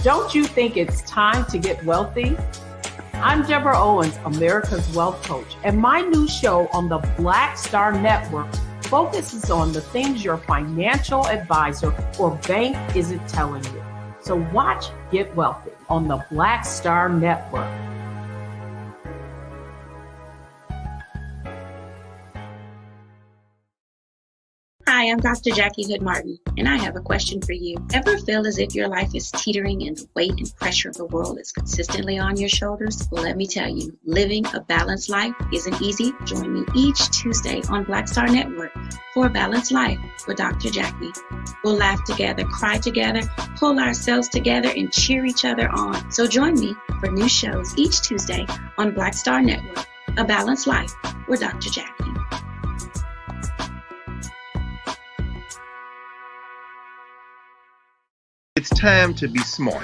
Don't you think it's time to get wealthy? I'm Deborah Owens, America's Wealth Coach, and my new show on the Black Star Network focuses on the things your financial advisor or bank isn't telling you. So watch Get Wealthy on the Black Star Network. Hi, I'm Dr. Jackie Hood Martin, and I have a question for you. Ever feel as if your life is teetering and the weight and pressure of the world is consistently on your shoulders? Well, let me tell you, living a balanced life isn't easy. Join me each Tuesday on Black Star Network for A Balanced Life with Dr. Jackie. We'll laugh together, cry together, pull ourselves together, and cheer each other on. So join me for new shows each Tuesday on Black Star Network, A Balanced Life with Dr. Jackie. It's time to be smart.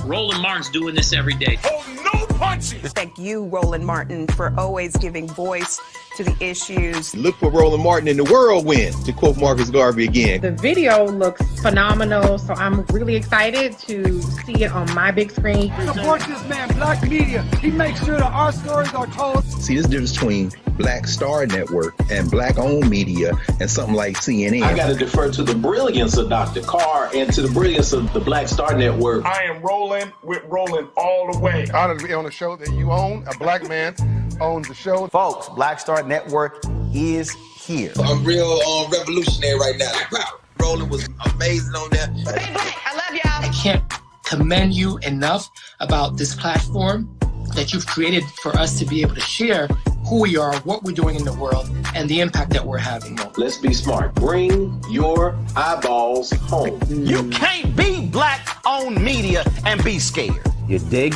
Roland Martin's doing this every day. Oh, no punches! Thank you, Roland Martin, for always giving voice to the issues. Look for Roland Martin in the whirlwind, to quote Marcus Garvey again. The video looks phenomenal, so I'm really excited to see it on my big screen. Support this man, Black Media. He makes sure that our stories are told. See, this difference between Black Star Network and Black-owned media and something like CNN. I got to defer to the brilliance of Dr. Carr and to the brilliance of the Black Star Network. I am rolling with Roland all the way. Honored to be on a show that you own. A black man owns the show. Folks, Black Star Network is here. I'm real revolutionary right now. Like, wow, Roland was amazing on there. Hey, Black, I love y'all. I can't commend you enough about this platform that you've created for us to be able to share who we are, what we're doing in the world, and the impact that we're having. Let's be smart. Bring your eyeballs home. You can't be Black-owned media and be scared. You dig?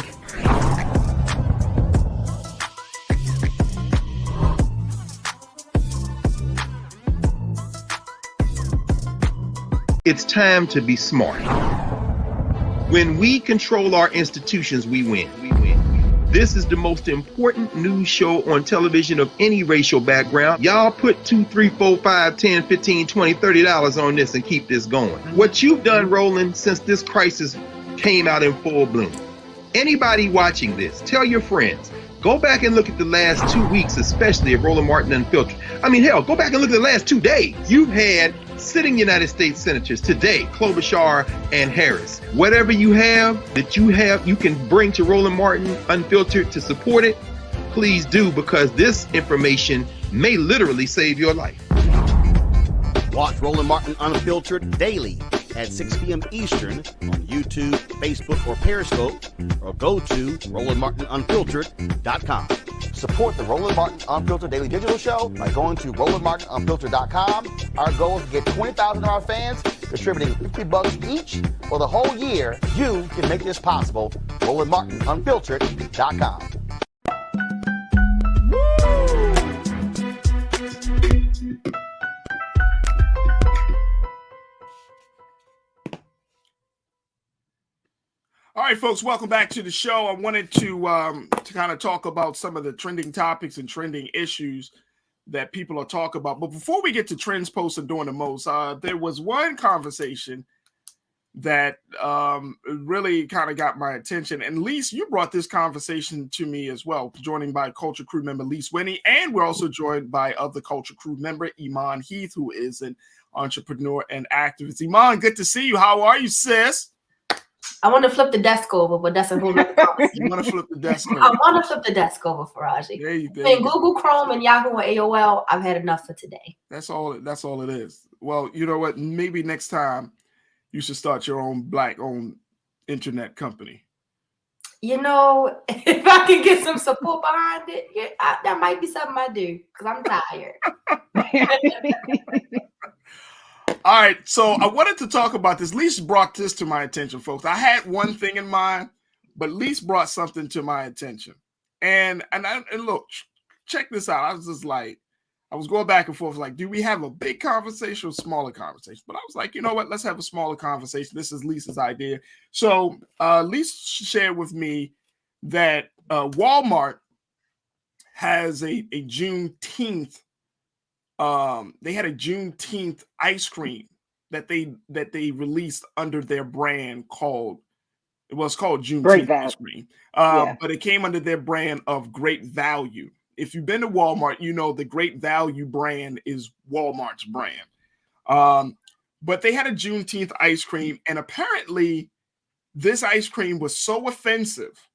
It's time to be smart. When we control our institutions, we win. This is the most important news show on television of any racial background. Y'all put $2, $3, $4, $5, $10, $15, $20, $30 on this and keep this going. What you've done, Roland, since this crisis came out in full bloom. Anybody watching this, tell your friends. Go back and look at the last 2 weeks, especially of Roland Martin Unfiltered. I mean, hell, go back and look at the last 2 days. You've had sitting United States senators today, Klobuchar and Harris. Whatever you have that you can bring to Roland Martin Unfiltered to support it, please do, because this information may literally save your life. Watch Roland Martin Unfiltered daily at 6 p.m. Eastern on YouTube, Facebook, or Periscope, or go to RolandMartinUnfiltered.com. Support the Roland Martin Unfiltered Daily Digital Show by going to RolandMartinUnfiltered.com. Our goal is to get 20,000 of our fans contributing $50 each for the whole year. You can make this possible. RolandMartinUnfiltered.com. All right, folks, welcome back to the show. I wanted to kind of talk about some of the trending topics and trending issues that people are talking about. But before we get to trends, posts, and doing the most, there was one conversation that really kind of got my attention. And Lise, you brought this conversation to me as well, joining by Culture Crew member Lise Winnie. And we're also joined by other Culture Crew member, Iman Heath, who is an entrepreneur and activist. Iman, good to see you. How are you, sis? I want to flip the desk over, but that's a whole other conversation. You want to flip the desk over? I want to flip the desk over, Farajii. There you go. Between Google Chrome and Yahoo and AOL, I've had enough for today. That's all it is. Well, you know what? Maybe next time you should start your own Black-owned internet company. You know, if I can get some support behind it, that might be something I do, because I'm tired. All right, so I wanted to talk about this. Lise brought this to my attention, folks. I had one thing in mind, but Lise brought something to my attention. And look, check this out. I was just like, I was going back and forth like, do we have a big conversation or smaller conversation? But I was like, you know what? Let's have a smaller conversation. This is Lisa's idea. So Lisa shared with me that Walmart has a Juneteenth. They had a Juneteenth ice cream that they released under their brand called Juneteenth ice cream. But it came under their brand of Great Value. If you've been to Walmart, you know the Great Value brand is Walmart's brand. But they had a Juneteenth ice cream, and apparently this ice cream was so offensive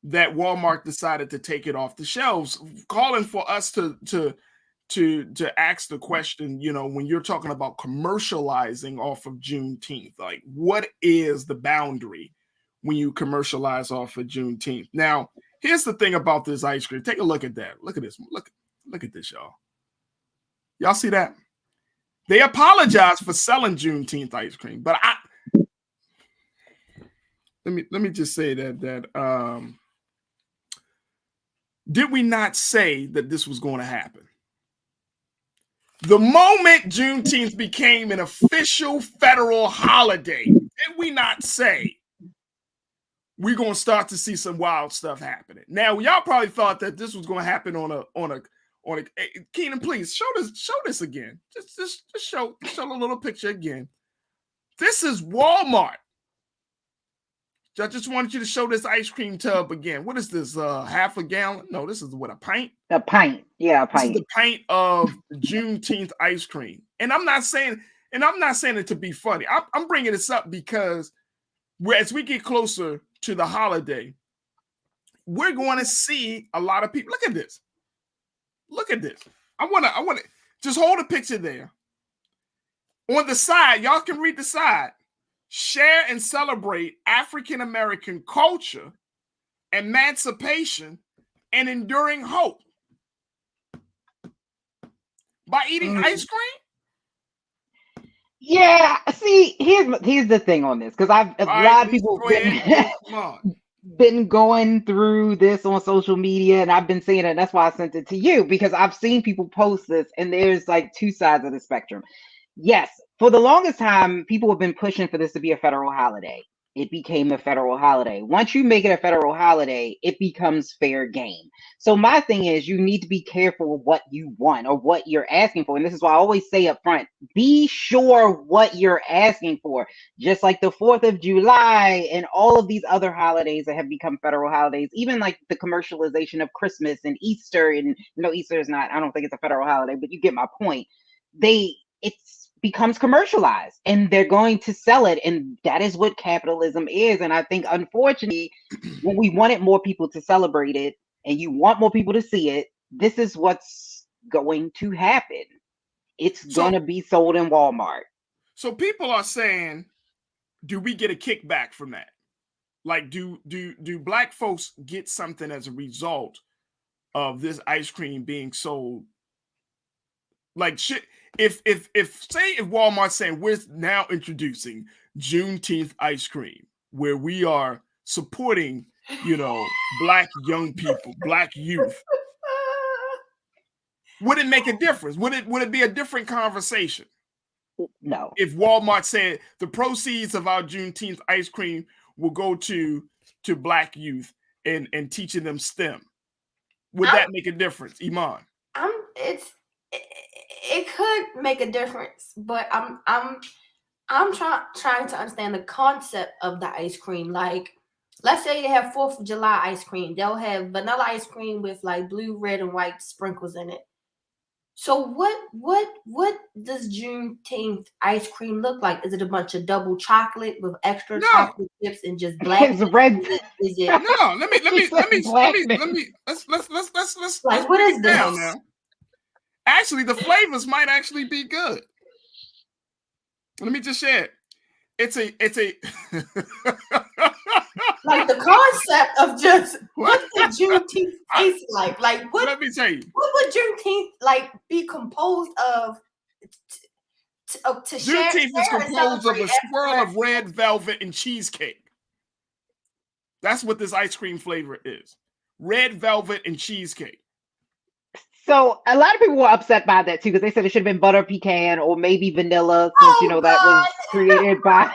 that Walmart decided to take it off the shelves, calling for us to ask the question, you know, when you're talking about commercializing off of Juneteenth, like what is the boundary when you commercialize off of Juneteenth? Now, here's the thing about this ice cream. Take a look at that. Look at this. Look at this, y'all. Y'all see that? They apologize for selling Juneteenth ice cream, but let me just say that did we not say that this was going to happen? The moment Juneteenth became an official federal holiday, did we not say we're going to start to see some wild stuff happening? Now, y'all probably thought that this was going to happen on a Keenan, please show this again. Just show a little picture again. This is Walmart. I just wanted you to show this ice cream tub again. What is this? Half a gallon? No, this is what, a pint? A pint. Yeah, a pint. This is the pint of Juneteenth ice cream. And I'm not saying it to be funny. I'm bringing this up because as we get closer to the holiday, we're going to see a lot of people. Look at this. Look at this. I want to just hold a picture there. On the side, y'all can read the side. Share and celebrate African-American culture, emancipation, and enduring hope by eating ice cream? Yeah, see, here's the thing on this, because a lot of people been going through this on social media, and I've been seeing it. That's why I sent it to you, because I've seen people post this, and there's like two sides of the spectrum. Yes, for the longest time, people have been pushing for this to be a federal holiday. It became a federal holiday. Once you make it a federal holiday, it becomes fair game. So my thing is, you need to be careful of what you want or what you're asking for. And this is why I always say up front, be sure what you're asking for. Just like the 4th of July and all of these other holidays that have become federal holidays, even like the commercialization of Christmas and Easter. And Easter is not, I don't think it's a federal holiday, but you get my point. It's becomes commercialized and they're going to sell it, and that is what capitalism is. And I think, unfortunately, when we wanted more people to celebrate it and you want more people to see it, this is what's going to happen. It's going to be sold in Walmart. So people are saying, do we get a kickback from that? Like, do black folks get something as a result of this ice cream being sold? Like, shit. If Walmart's saying we're now introducing Juneteenth ice cream, where we are supporting, black young people, black youth, would it make a difference? Would it be a different conversation? No. If Walmart said the proceeds of our Juneteenth ice cream will go to black youth and teaching them STEM, would that make a difference, Iman? It could make a difference, but I'm trying to understand the concept of the ice cream. Like, let's say they have 4th of July ice cream. They'll have vanilla ice cream with like blue, red, and white sprinkles in it. So what does Juneteenth ice cream look like? Is it a bunch of double chocolate with extra chocolate chips and just black? It's red. Is it? No, let me. Let's like, what is this? Now. Actually, the flavors might actually be good. Let me just share it. It's a like the concept of just what the Juneteenth taste like. Like, what? Let me tell you. What would Juneteenth like be composed of? Juneteenth is composed of a swirl of red velvet and cheesecake. That's what this ice cream flavor is. Red velvet and cheesecake. So a lot of people were upset by that too because they said it should have been butter pecan or maybe vanilla, since that was created by.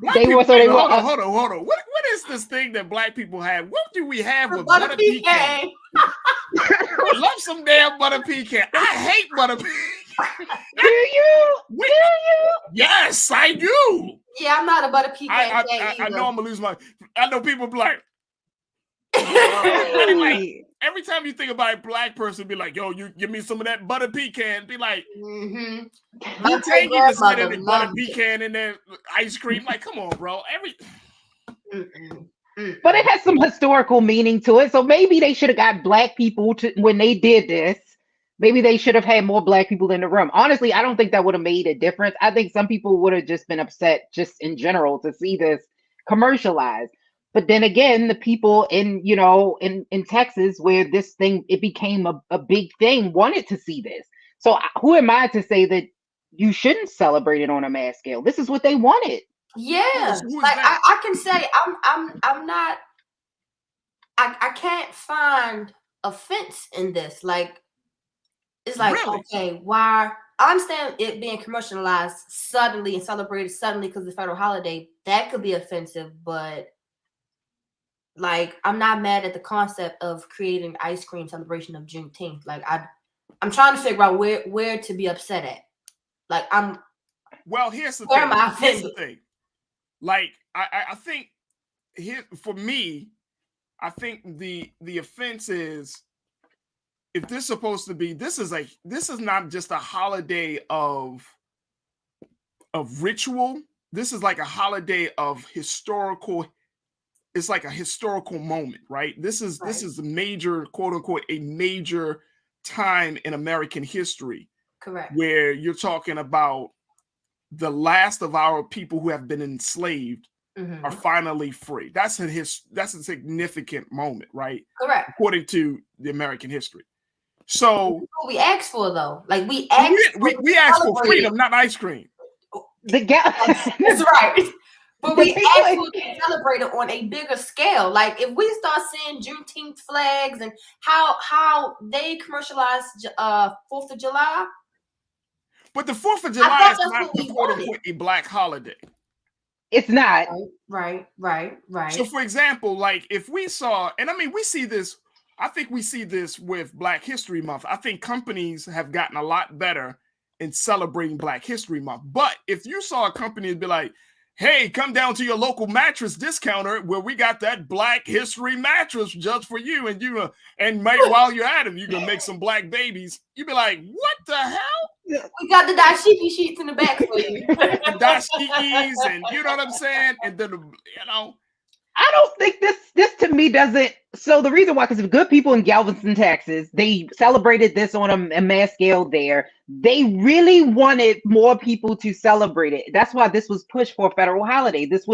Hold on. What is this thing that black people have? What do we have with butter pecan? I love some damn butter pecan. I hate butter pecan. Do you? Yes, I do. Yeah, I'm not a butter pecan I know I'm gonna lose my. I know people be like, every time you think about a black person, be like, yo, you give me some of that butter pecan. Be like, mm-hmm. You take you just butter pecan in there, ice cream. Like, come on, bro. But it has some historical meaning to it. So maybe they should have got black people to when they did this. Maybe they should have had more black people in the room. Honestly, I don't think that would have made a difference. I think some people would have just been upset just in general to see this commercialized. But then again, the people in Texas where this thing, it became a big thing, wanted to see this. So who am I to say that you shouldn't celebrate it on a mass scale? This is what they wanted. Yeah. Like I can say I'm not, I can't find offense in this. Like, it's like, really? Okay, why? I understand it being commercialized suddenly and celebrated suddenly because of the federal holiday. That could be offensive, but like, I'm not mad at the concept of creating ice cream celebration of Juneteenth. Like, I'm trying to figure out where to be upset at. Like, here's the thing. Like, I think here for me, I think the offense is, if this is supposed to be, this is not just a holiday of ritual. This is like a holiday of historical. It's like a historical moment, right? This is a major, quote unquote, a major time in American history. Correct. Where you're talking about the last of our people who have been enslaved are finally free. That's a significant moment, right? Correct. According to the American history. So what we asked for, though, like we asked for freedom, not ice cream. That's right. But we actually celebrate it on a bigger scale. Like, if we start seeing Juneteenth flags and how they commercialize 4th of July. But the 4th of July is not, quote unquote, a black holiday. It's not. Right. So, for example, like, if we saw, and I mean, we see this, I think we see this with Black History Month. I think companies have gotten a lot better in celebrating Black History Month. But if you saw a company be like, hey, come down to your local mattress discounter where we got that Black History mattress just for you, and while you're at it, you can make some black babies. You'd be like, what the hell? We got the dashiki sheets in the back for you. The dashikis, and you know what I'm saying? And then, I don't think this to me doesn't. So the reason why, because if good people in Galveston, Texas, they celebrated this on a mass scale there. They really wanted more people to celebrate it. That's why this was pushed for a federal holiday. This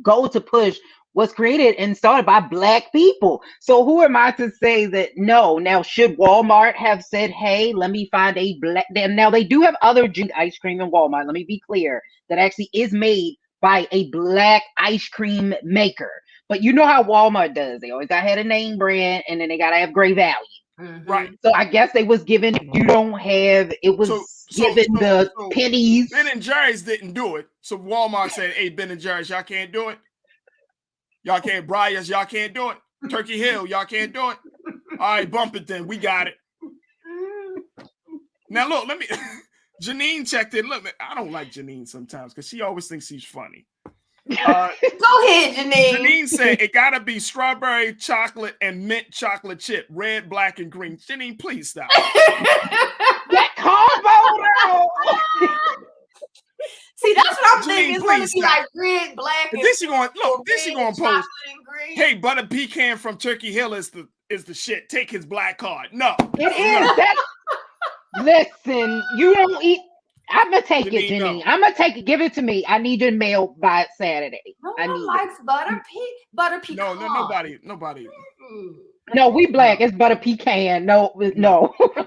goal to push was created and started by black people. So who am I to say that no? Now, should Walmart have said, hey, let me find a black? Now, they do have other ice cream in Walmart. Let me be clear. That actually is made by a black ice cream maker. But you know how Walmart does. They always got to have a name brand, and then they got to have great value. Right. So I guess they was given, if you don't have, it was given the pennies. Ben and Jerry's didn't do it. So Walmart said, hey, Ben and Jerry's, y'all can't do it. Y'all can't, Briar's, y'all can't do it. Turkey Hill, y'all can't do it. All right, bump it then. We got it. Now, look, Janine checked in. Look, I don't like Janine sometimes because she always thinks she's funny. Go ahead, Janine. Janine said it gotta be strawberry chocolate and mint chocolate chip, red, black, and green. Janine, please stop. That combo. See, that's what I'm thinking. It's gonna be like red, black, and this you gonna post. Hey, butter pecan from Turkey Hill is the shit. Take his black card. No, it is that. Listen, you don't eat. I'm gonna take it, Janine. No. I'm gonna take it. Give it to me. I need your mail by Saturday. No one likes butter pecan. No, nobody. No, we black. It's butter pecan. No. Here's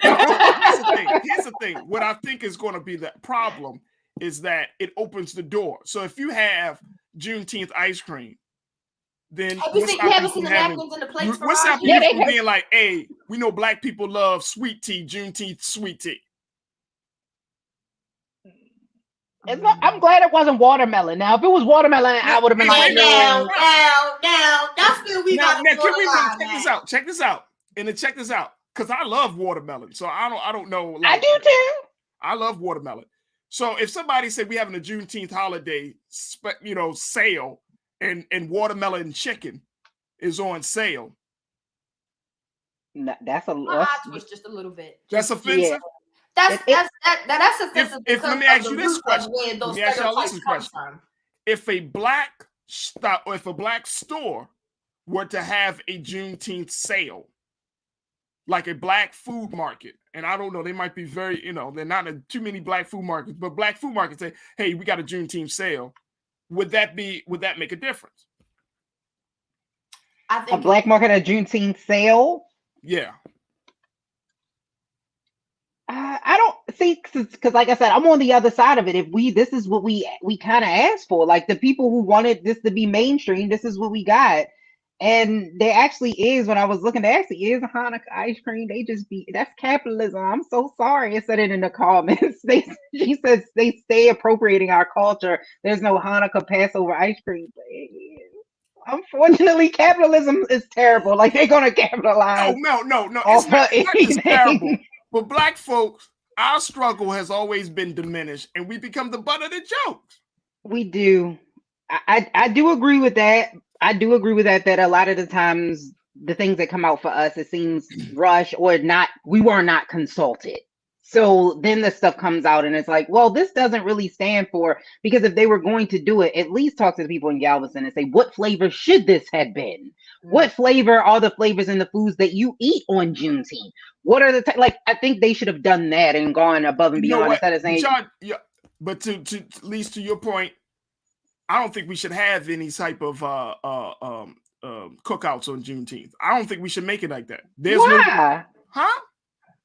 the thing. What I think is going to be the problem is that it opens the door. So if you have Juneteenth ice cream, then Have you haven't seen the napkins and the plates? What's stopping you from being like, hey, we know black people love sweet tea, Juneteenth sweet tea? I'm glad it wasn't watermelon. Now, if it was watermelon, I would have been like, now, that's where we got to can we check this out, and then check this out, because I love watermelon, so I don't know. Like, I do too. I love watermelon. So if somebody said we having a Juneteenth holiday, sale, and watermelon chicken is on sale, that's just a little bit. That's offensive. Yeah. That's offensive. If let me ask you this question. Let me ask y'all this question. If a black store were to have a Juneteenth sale, like a black food market, and I don't know, they might be very, they're not too many black food markets, but black food markets say, hey, we got a Juneteenth sale. Would that make a difference? I think a black market, a Juneteenth sale? Yeah. I don't see, because like I said, I'm on the other side of it. This is what we kind of asked for, like the people who wanted this to be mainstream, this is what we got. And there actually is, when I was looking, there actually is a Hanukkah ice cream. That's capitalism. I'm so sorry. It said it in the comments. She says they stay appropriating our culture. There's no Hanukkah Passover ice cream. Unfortunately, capitalism is terrible. Like, they're going to capitalize. No. It's not just terrible. But black folks, our struggle has always been diminished, and we become the butt of the jokes. We do. I do agree with that. I do agree with that a lot of the times the things that come out for us, it seems rushed or not, we were not consulted. So then the stuff comes out and it's like, well, this doesn't really stand for, because if they were going to do it, at least talk to the people in Galveston and say, what flavor should this have been? What flavor are the flavors in the foods that you eat on Juneteenth? What are the, I think they should have done that and gone above and beyond instead of saying. John, yeah, but to at least to your point, I don't think we should have any type of cookouts on Juneteenth. I don't think we should make it like that. Why?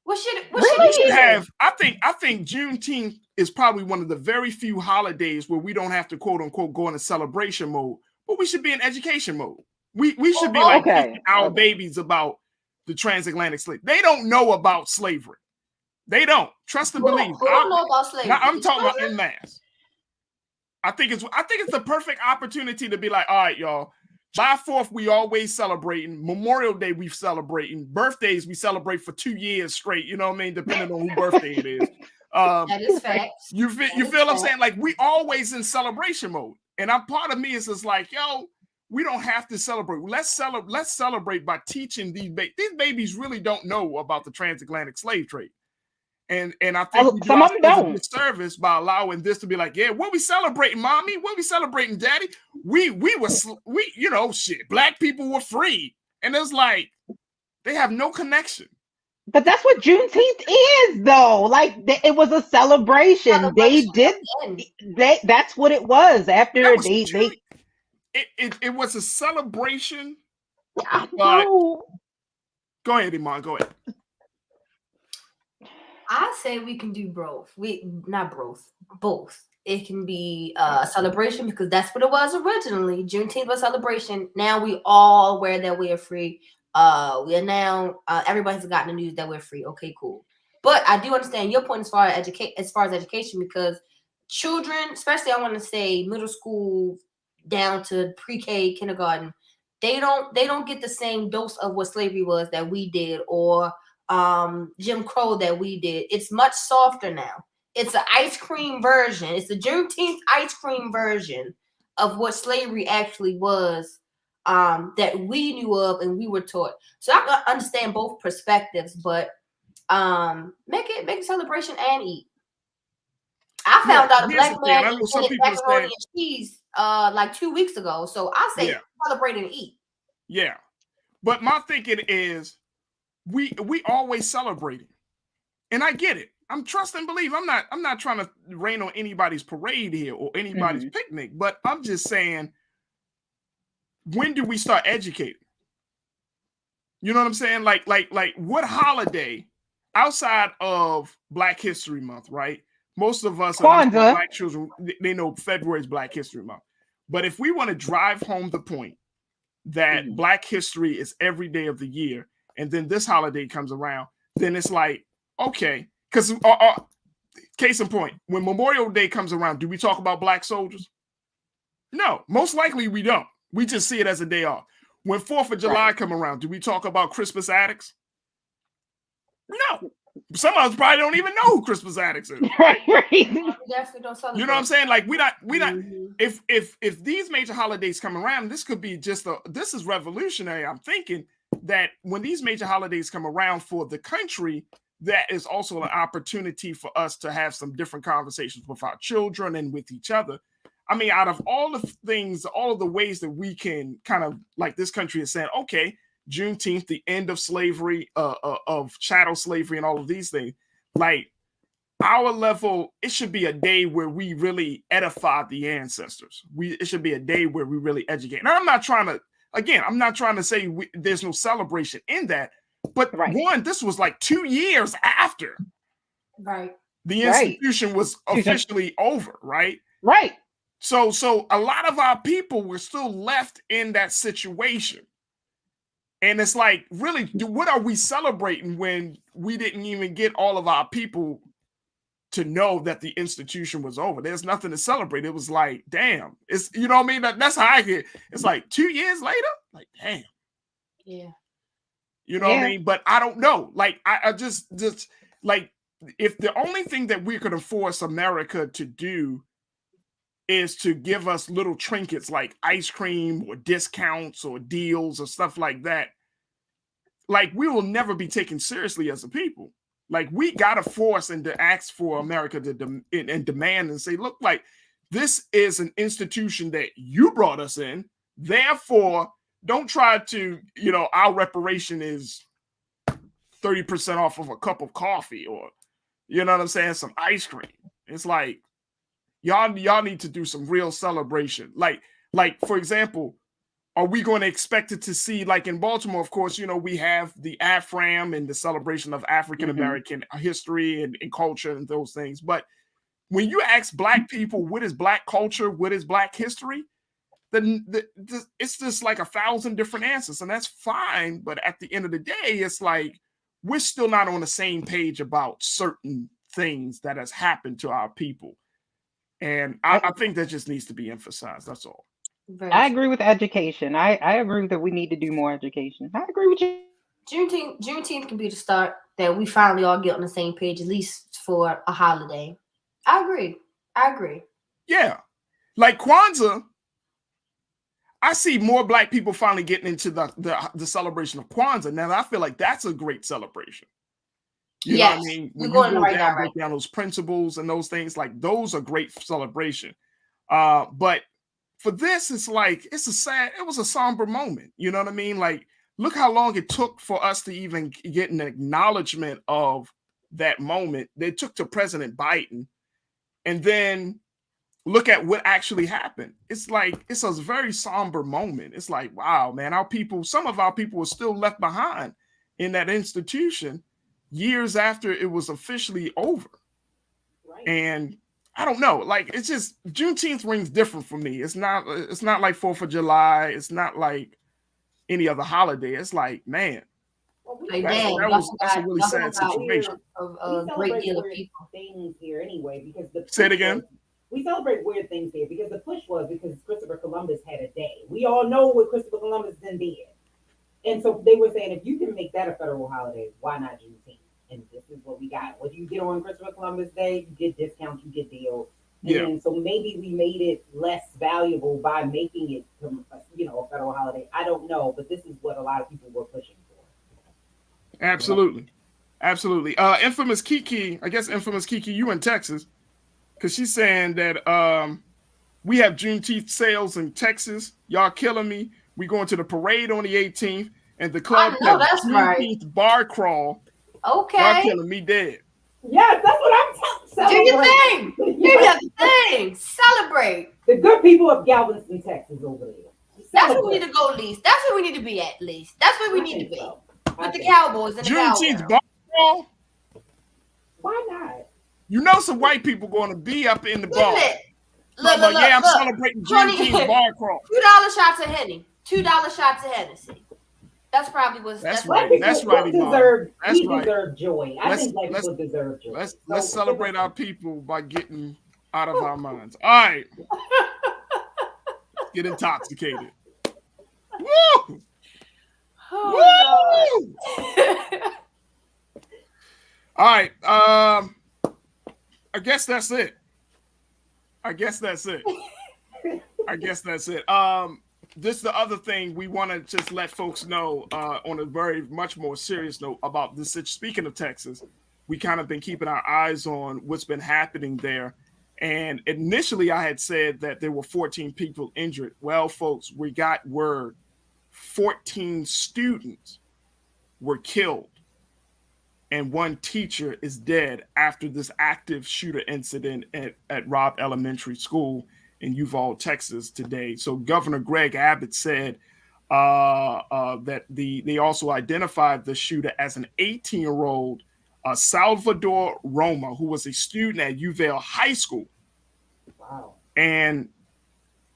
What should have? I think Juneteenth is probably one of the very few holidays where we don't have to quote unquote go into celebration mode, but we should be in education mode. We should be teaching our babies about the transatlantic slave. They don't know about slavery. They don't. Trust and believe. Who don't know about slavery? Now, I'm talking about en masse. I think it's the perfect opportunity to be like, all right, y'all. July 4th, we always celebrating. Memorial Day, we celebrating. Birthdays, we celebrate for 2 years straight. You know what I mean? Depending on whose birthday it is. That is facts. You feel what I'm saying? Like, we always in celebration mode. And part of me is just like, yo, we don't have to celebrate. Let's celebrate by teaching these babies. These babies really don't know about the transatlantic slave trade. And I think we do a disservice by allowing this to be like, yeah, what we celebrating, mommy? What we celebrating, daddy? We black people were free. And it's like, they have no connection. But that's what Juneteenth is, though. Like, it was a celebration. They did. That's what it was. After it was a celebration. Go ahead, Iman. Go ahead. I say we can do both. Both. It can be a celebration because that's what it was originally. Juneteenth was a celebration. Now we all wear that we are free. We are now everybody's gotten the news that we're free. Okay, cool. But I do understand your point as far as education, because children, especially I want to say middle school down to pre-K, kindergarten, they don't get the same dose of what slavery was that we did, or Jim Crow that we did. It's much softer now. It's an ice cream version. It's the Juneteenth ice cream version of what slavery actually was, that we knew of and we were taught. So I can understand both perspectives, but make it celebration and eat. I found out a black man eating macaroni and cheese like 2 weeks ago. So I say celebrate and eat. Yeah. But my thinking is we always celebrating. And I get it. I'm trust and believe. I'm not trying to rain on anybody's parade here or anybody's picnic, but I'm just saying, when do we start educating? You know what I'm saying? Like what holiday outside of Black History Month, right? Most of us black children, they know February is Black History Month. But if we want to drive home the point that Black history is every day of the year, and then this holiday comes around, then it's like, okay, because case in point, when Memorial Day comes around, do we talk about Black soldiers? No, most likely we don't. We just see it as a day off. When 4th of July come around, do we talk about Christmas addicts? No. Some of us probably don't even know who Christmas addicts is. Right? Definitely don't celebrate. You know what I'm saying? Like we not. If these major holidays come around, this could be this is revolutionary. I'm thinking that when these major holidays come around for the country, that is also an opportunity for us to have some different conversations with our children and with each other. I mean, out of all the things, all of the ways that we can kind of, like, this country is saying, okay, Juneteenth, the end of slavery, of chattel slavery and all of these things, like, our level, it should be a day where we really edify the ancestors. It should be a day where we really educate. And I'm not trying to say there's no celebration in that, but one, this was like 2 years after the institution was officially over, right? Right. So a lot of our people were still left in that situation. And it's like, really, what are we celebrating when we didn't even get all of our people to know that the institution was over? There's nothing to celebrate. It was like, damn. It's, you know what I mean? That's how I get. It's like 2 years later, like, damn. Yeah. You know what I mean? But I don't know. Like, I just like, if the only thing that we could force America to do is to give us little trinkets like ice cream or discounts or deals or stuff like that, like, we will never be taken seriously as a people. Like, we got to force and to ask for America to and demand and say, look, like, this is an institution that you brought us in. Therefore, don't try to, you know, our reparation is 30% off of a cup of coffee, or, you know what I'm saying, some ice cream. It's like, y'all need to do some real celebration. Like, for example, are we going to expect it to see, like in Baltimore, of course, you know, we have the AFRAM and the celebration of African-American history and culture and those things. But when you ask Black people, what is Black culture? What is Black history? Then it's just like 1,000 different answers, and that's fine. But at the end of the day, it's like, we're still not on the same page about certain things that has happened to our people. And I think that just needs to be emphasized. That's all. I agree with education. I agree that we need to do more education. I agree with you. Juneteenth can be the start that we finally all get on the same page, at least for a holiday. I agree. Yeah. Like Kwanzaa, I see more Black people finally getting into the celebration of Kwanzaa. Now, I feel like that's a great celebration. You know what I mean? When you break down those principles and those things, like, those are great celebration. But for this, it's like, it was a somber moment. You know what I mean? Like, look how long it took for us to even get an acknowledgement of that moment. They took to President Biden, and then look at what actually happened. It's like, it's a very somber moment. It's like, wow, man, some of our people were still left behind in that institution years after it was officially over. Right. And I don't know, like, it's just, Juneteenth rings different for me. It's not like 4th of July. It's not like any other holiday. It's like, man, that's a really sad situation. A great deal of people. Things here anyway, because say it again. We celebrate weird things here because the push was because Christopher Columbus had a day. We all know what Christopher Columbus then did. And so they were saying, if you can make that a federal holiday, why not Juneteenth? And this is what we got. What do you get on Christopher Columbus Day? You get discounts, you get deals. And so maybe we made it less valuable by making it, a federal holiday. I don't know, but this is what a lot of people were pushing for. Absolutely. Absolutely. Infamous Kiki, you in Texas, because she's saying that we have Juneteenth sales in Texas. Y'all killing me. We going to the parade on the 18th, and the club has Juneteenth bar crawl. Okay. Y'all killing me dead. Yes, that's what I'm telling you. Do your thing. Do your thing. Celebrate. The good people of Galveston, Texas over there. That's where we need to go least. That's where we need to be at least. That's where we need to be. With the Cowboys and the Juneteenth bar crawl? Why not? You know some white people going to be up in the bar. Look, I'm celebrating Juneteenth bar crawl. $2 shots of Henny. $2 shots of Hennessy. That's probably what's That's right. right. That's right, Iman. That's we right. deserve joy. I think black people deserve joy. Let's celebrate our people by getting out of our minds. All right. Get intoxicated. Woo! Oh, woo! All right. I guess that's it. This is the other thing we want to just let folks know on a very much more serious note about this. Speaking of Texas, we kind of been keeping our eyes on what's been happening there. And initially I had said that there were 14 people injured. Well, folks, we got word 14 students were killed and one teacher is dead after this active shooter incident at Robb Elementary School in Uvalde, Texas today. So Governor Greg Abbott said that they also identified the shooter as an 18-year-old Salvador Roma, who was a student at Uvalde High School. Wow. And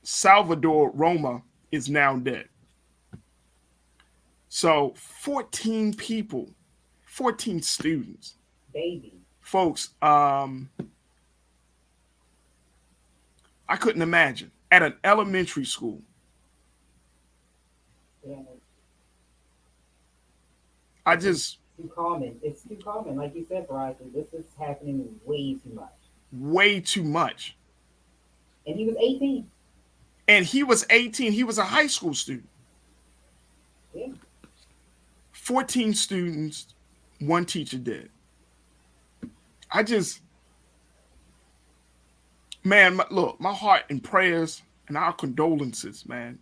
Salvador Roma is now dead. So 14 people, 14 students. Baby. Folks, I couldn't imagine at an elementary school. Yeah. It's too common. It's too common. Like you said, Farajii, this is happening way too much. Way too much. And he was 18. And he was 18. He was a high school student. Yeah. 14 students, one teacher dead. Man, look, my heart and prayers and our condolences, man.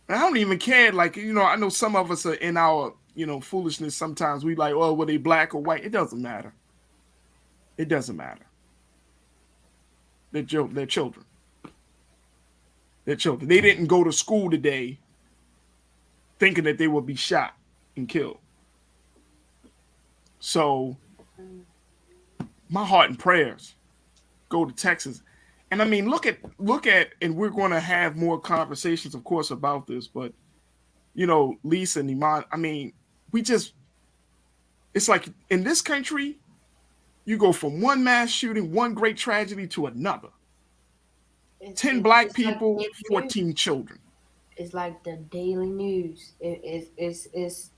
And I don't even care. Like, I know some of us are in our, foolishness. Sometimes we like, oh, were they black or white? It doesn't matter. It doesn't matter. They're children. They're children. They didn't go to school today thinking that they would be shot and killed. So my heart and prayers go to Texas. And I mean, look at, and we're going to have more conversations, of course, about this, but Lisa and Iman, I mean, it's like in this country, you go from one mass shooting, one great tragedy to another. 10 black people, like 14 children. It's like the daily news. It's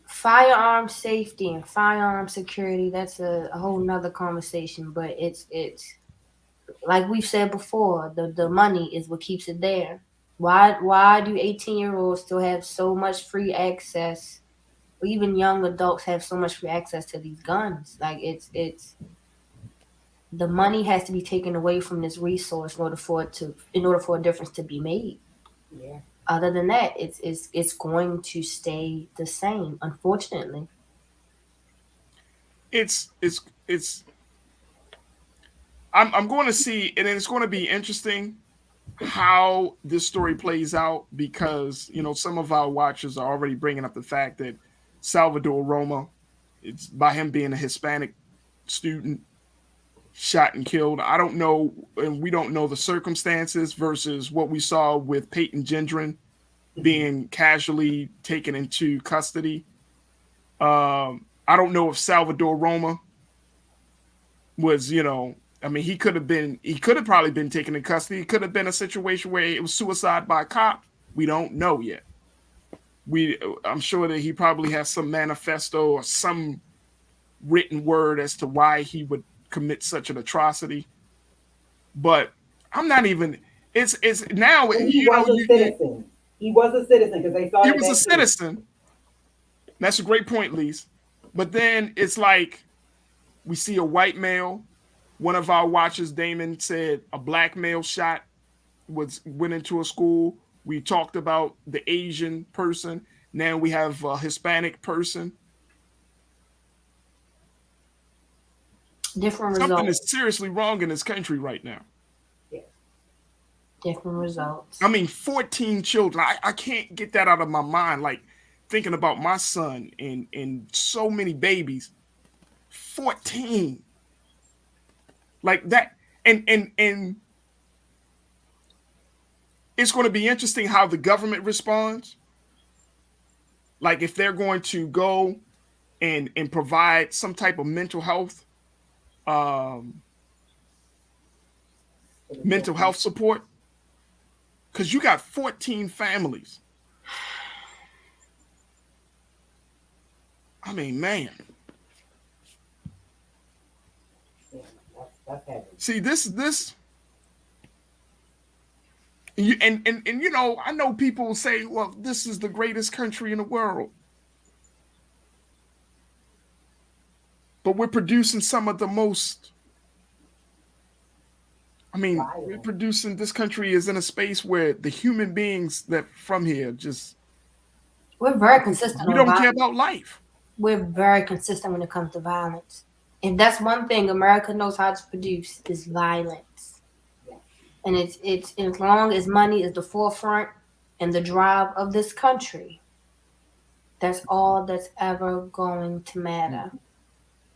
firearm safety and firearm security. That's a whole nother conversation, but it's like we've said before, the money is what keeps it there. Why do 18-year-olds still have so much free access, or even young adults have so much free access to these guns? Like it's the money has to be taken away from this resource in order for a difference to be made. Yeah. Other than that, it's going to stay the same, unfortunately. I'm going to see, and it's going to be interesting how this story plays out, because some of our watchers are already bringing up the fact that Salvador Roma, it's by him being a Hispanic student, shot and killed. I don't know, and we don't know the circumstances versus what we saw with Peyton Gendron being casually taken into custody. I don't know if Salvador Roma was, he could have probably been taken in custody. It could have been a situation where it was suicide by a cop. We don't know yet. I'm sure that he probably has some manifesto or some written word as to why he would commit such an atrocity. But I'm not even. It's now. He was a citizen. He was a citizen because they saw. He was a citizen. That's a great point, Lise. But then it's like we see a white male. One of our watchers, Damon, said a black male went into a school. We talked about the Asian person. Now we have a Hispanic person. Different Something results. is seriously wrong in this country right now. Yeah. Different results. I mean, 14 children. I can't get that out of my mind. Like thinking about my son and so many babies. 14. Like that. And it's going to be interesting how the government responds. Like if they're going to go and provide some type of mental health support, because you got 14 families. I mean, man. See, this. And you know, I know people will say, well, this is the greatest country in the world. But we're producing some of the most, I mean, we're producing, this country is in a space where the human beings that from here just, we're very consistent. We don't care about life. We're very consistent when it comes to violence. If that's one thing America knows how to produce is violence. And it's as long as money is the forefront and the drive of this country, that's all that's ever going to matter.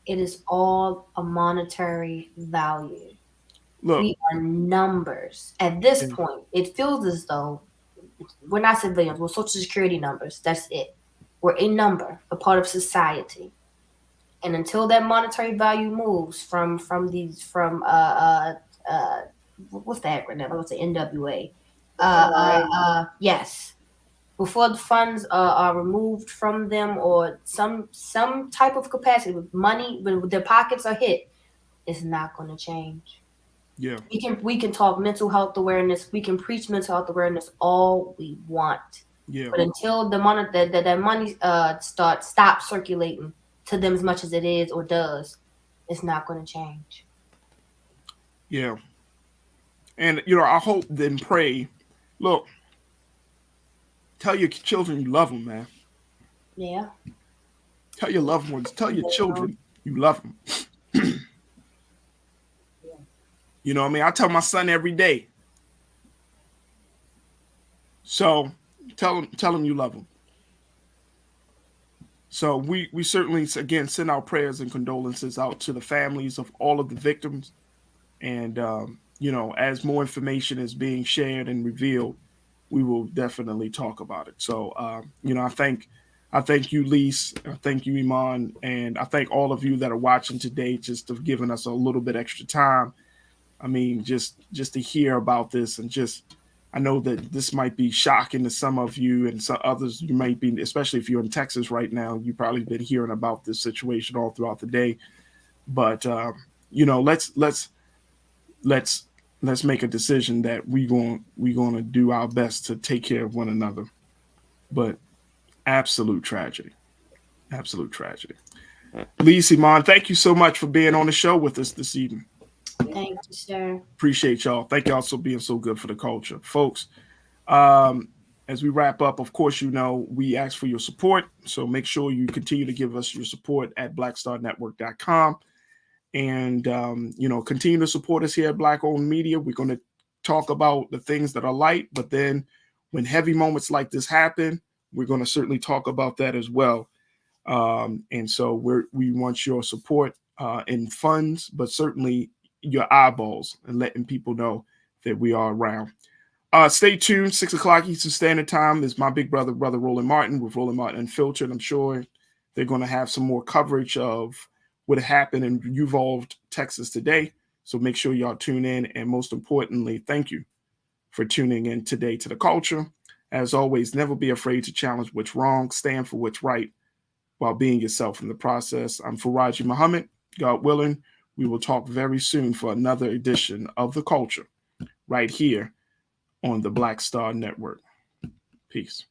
It is all a monetary value. Look, we are numbers. At this point, it feels as though we're not civilians, we're social security numbers. That's it. We're a number, a part of society. And until that monetary value moves from what's the acronym? I would say NWA. Yes. Before the funds are removed from them or some type of capacity with money, when their pockets are hit, it's not going to change. Yeah. We can talk mental health awareness. We can preach mental health awareness all we want. Yeah. But until the money that money stops circulating to them as much as it is or does, it's not going to change. Yeah. And you know, I hope and pray. Look, tell your children you love them, man. Yeah. Tell your loved ones. Tell your children you love them. You know what I mean? I tell my son every day. So tell him you love him. So we certainly, again, send our prayers and condolences out to the families of all of the victims. And, you know, as more information is being shared and revealed, we will definitely talk about it. So, you know, I thank you, Lise. I thank you, Iman. And I thank all of you that are watching today, just for giving us a little bit extra time. I mean, just to hear about this, and just, I know that this might be shocking to some of you, and some others you might be, especially if you're in Texas right now, you've probably been hearing about this situation all throughout the day. But you know, let's make a decision that we're going to do our best to take care of one another. But absolute tragedy. Lise, Iman, thank you so much for being on the show with us this evening. Thank you, sir. Appreciate y'all. Thank y'all for being so good for the culture. Folks, as we wrap up, of course, you know, we ask for your support. So make sure you continue to give us your support at blackstarnetwork.com. And, you know, continue to support us here at Black Owned Media. We're going to talk about the things that are light, but then when heavy moments like this happen, we're going to certainly talk about that as well. And so we want your support in funds, but certainly your eyeballs and letting people know that we are around. Stay tuned. 6 o'clock Eastern Standard Time is my big brother Roland Martin with Roland Martin Unfiltered. I'm sure they're going to have some more coverage of what happened in Uvalde, Texas today. So make sure y'all tune in. And most importantly, thank you for tuning in today to the culture. As always, never be afraid to challenge what's wrong, stand for what's right while being yourself in the process. I'm Farajii Muhammad. God willing, we will talk very soon for another edition of The Culture right here on the Black Star Network. Peace.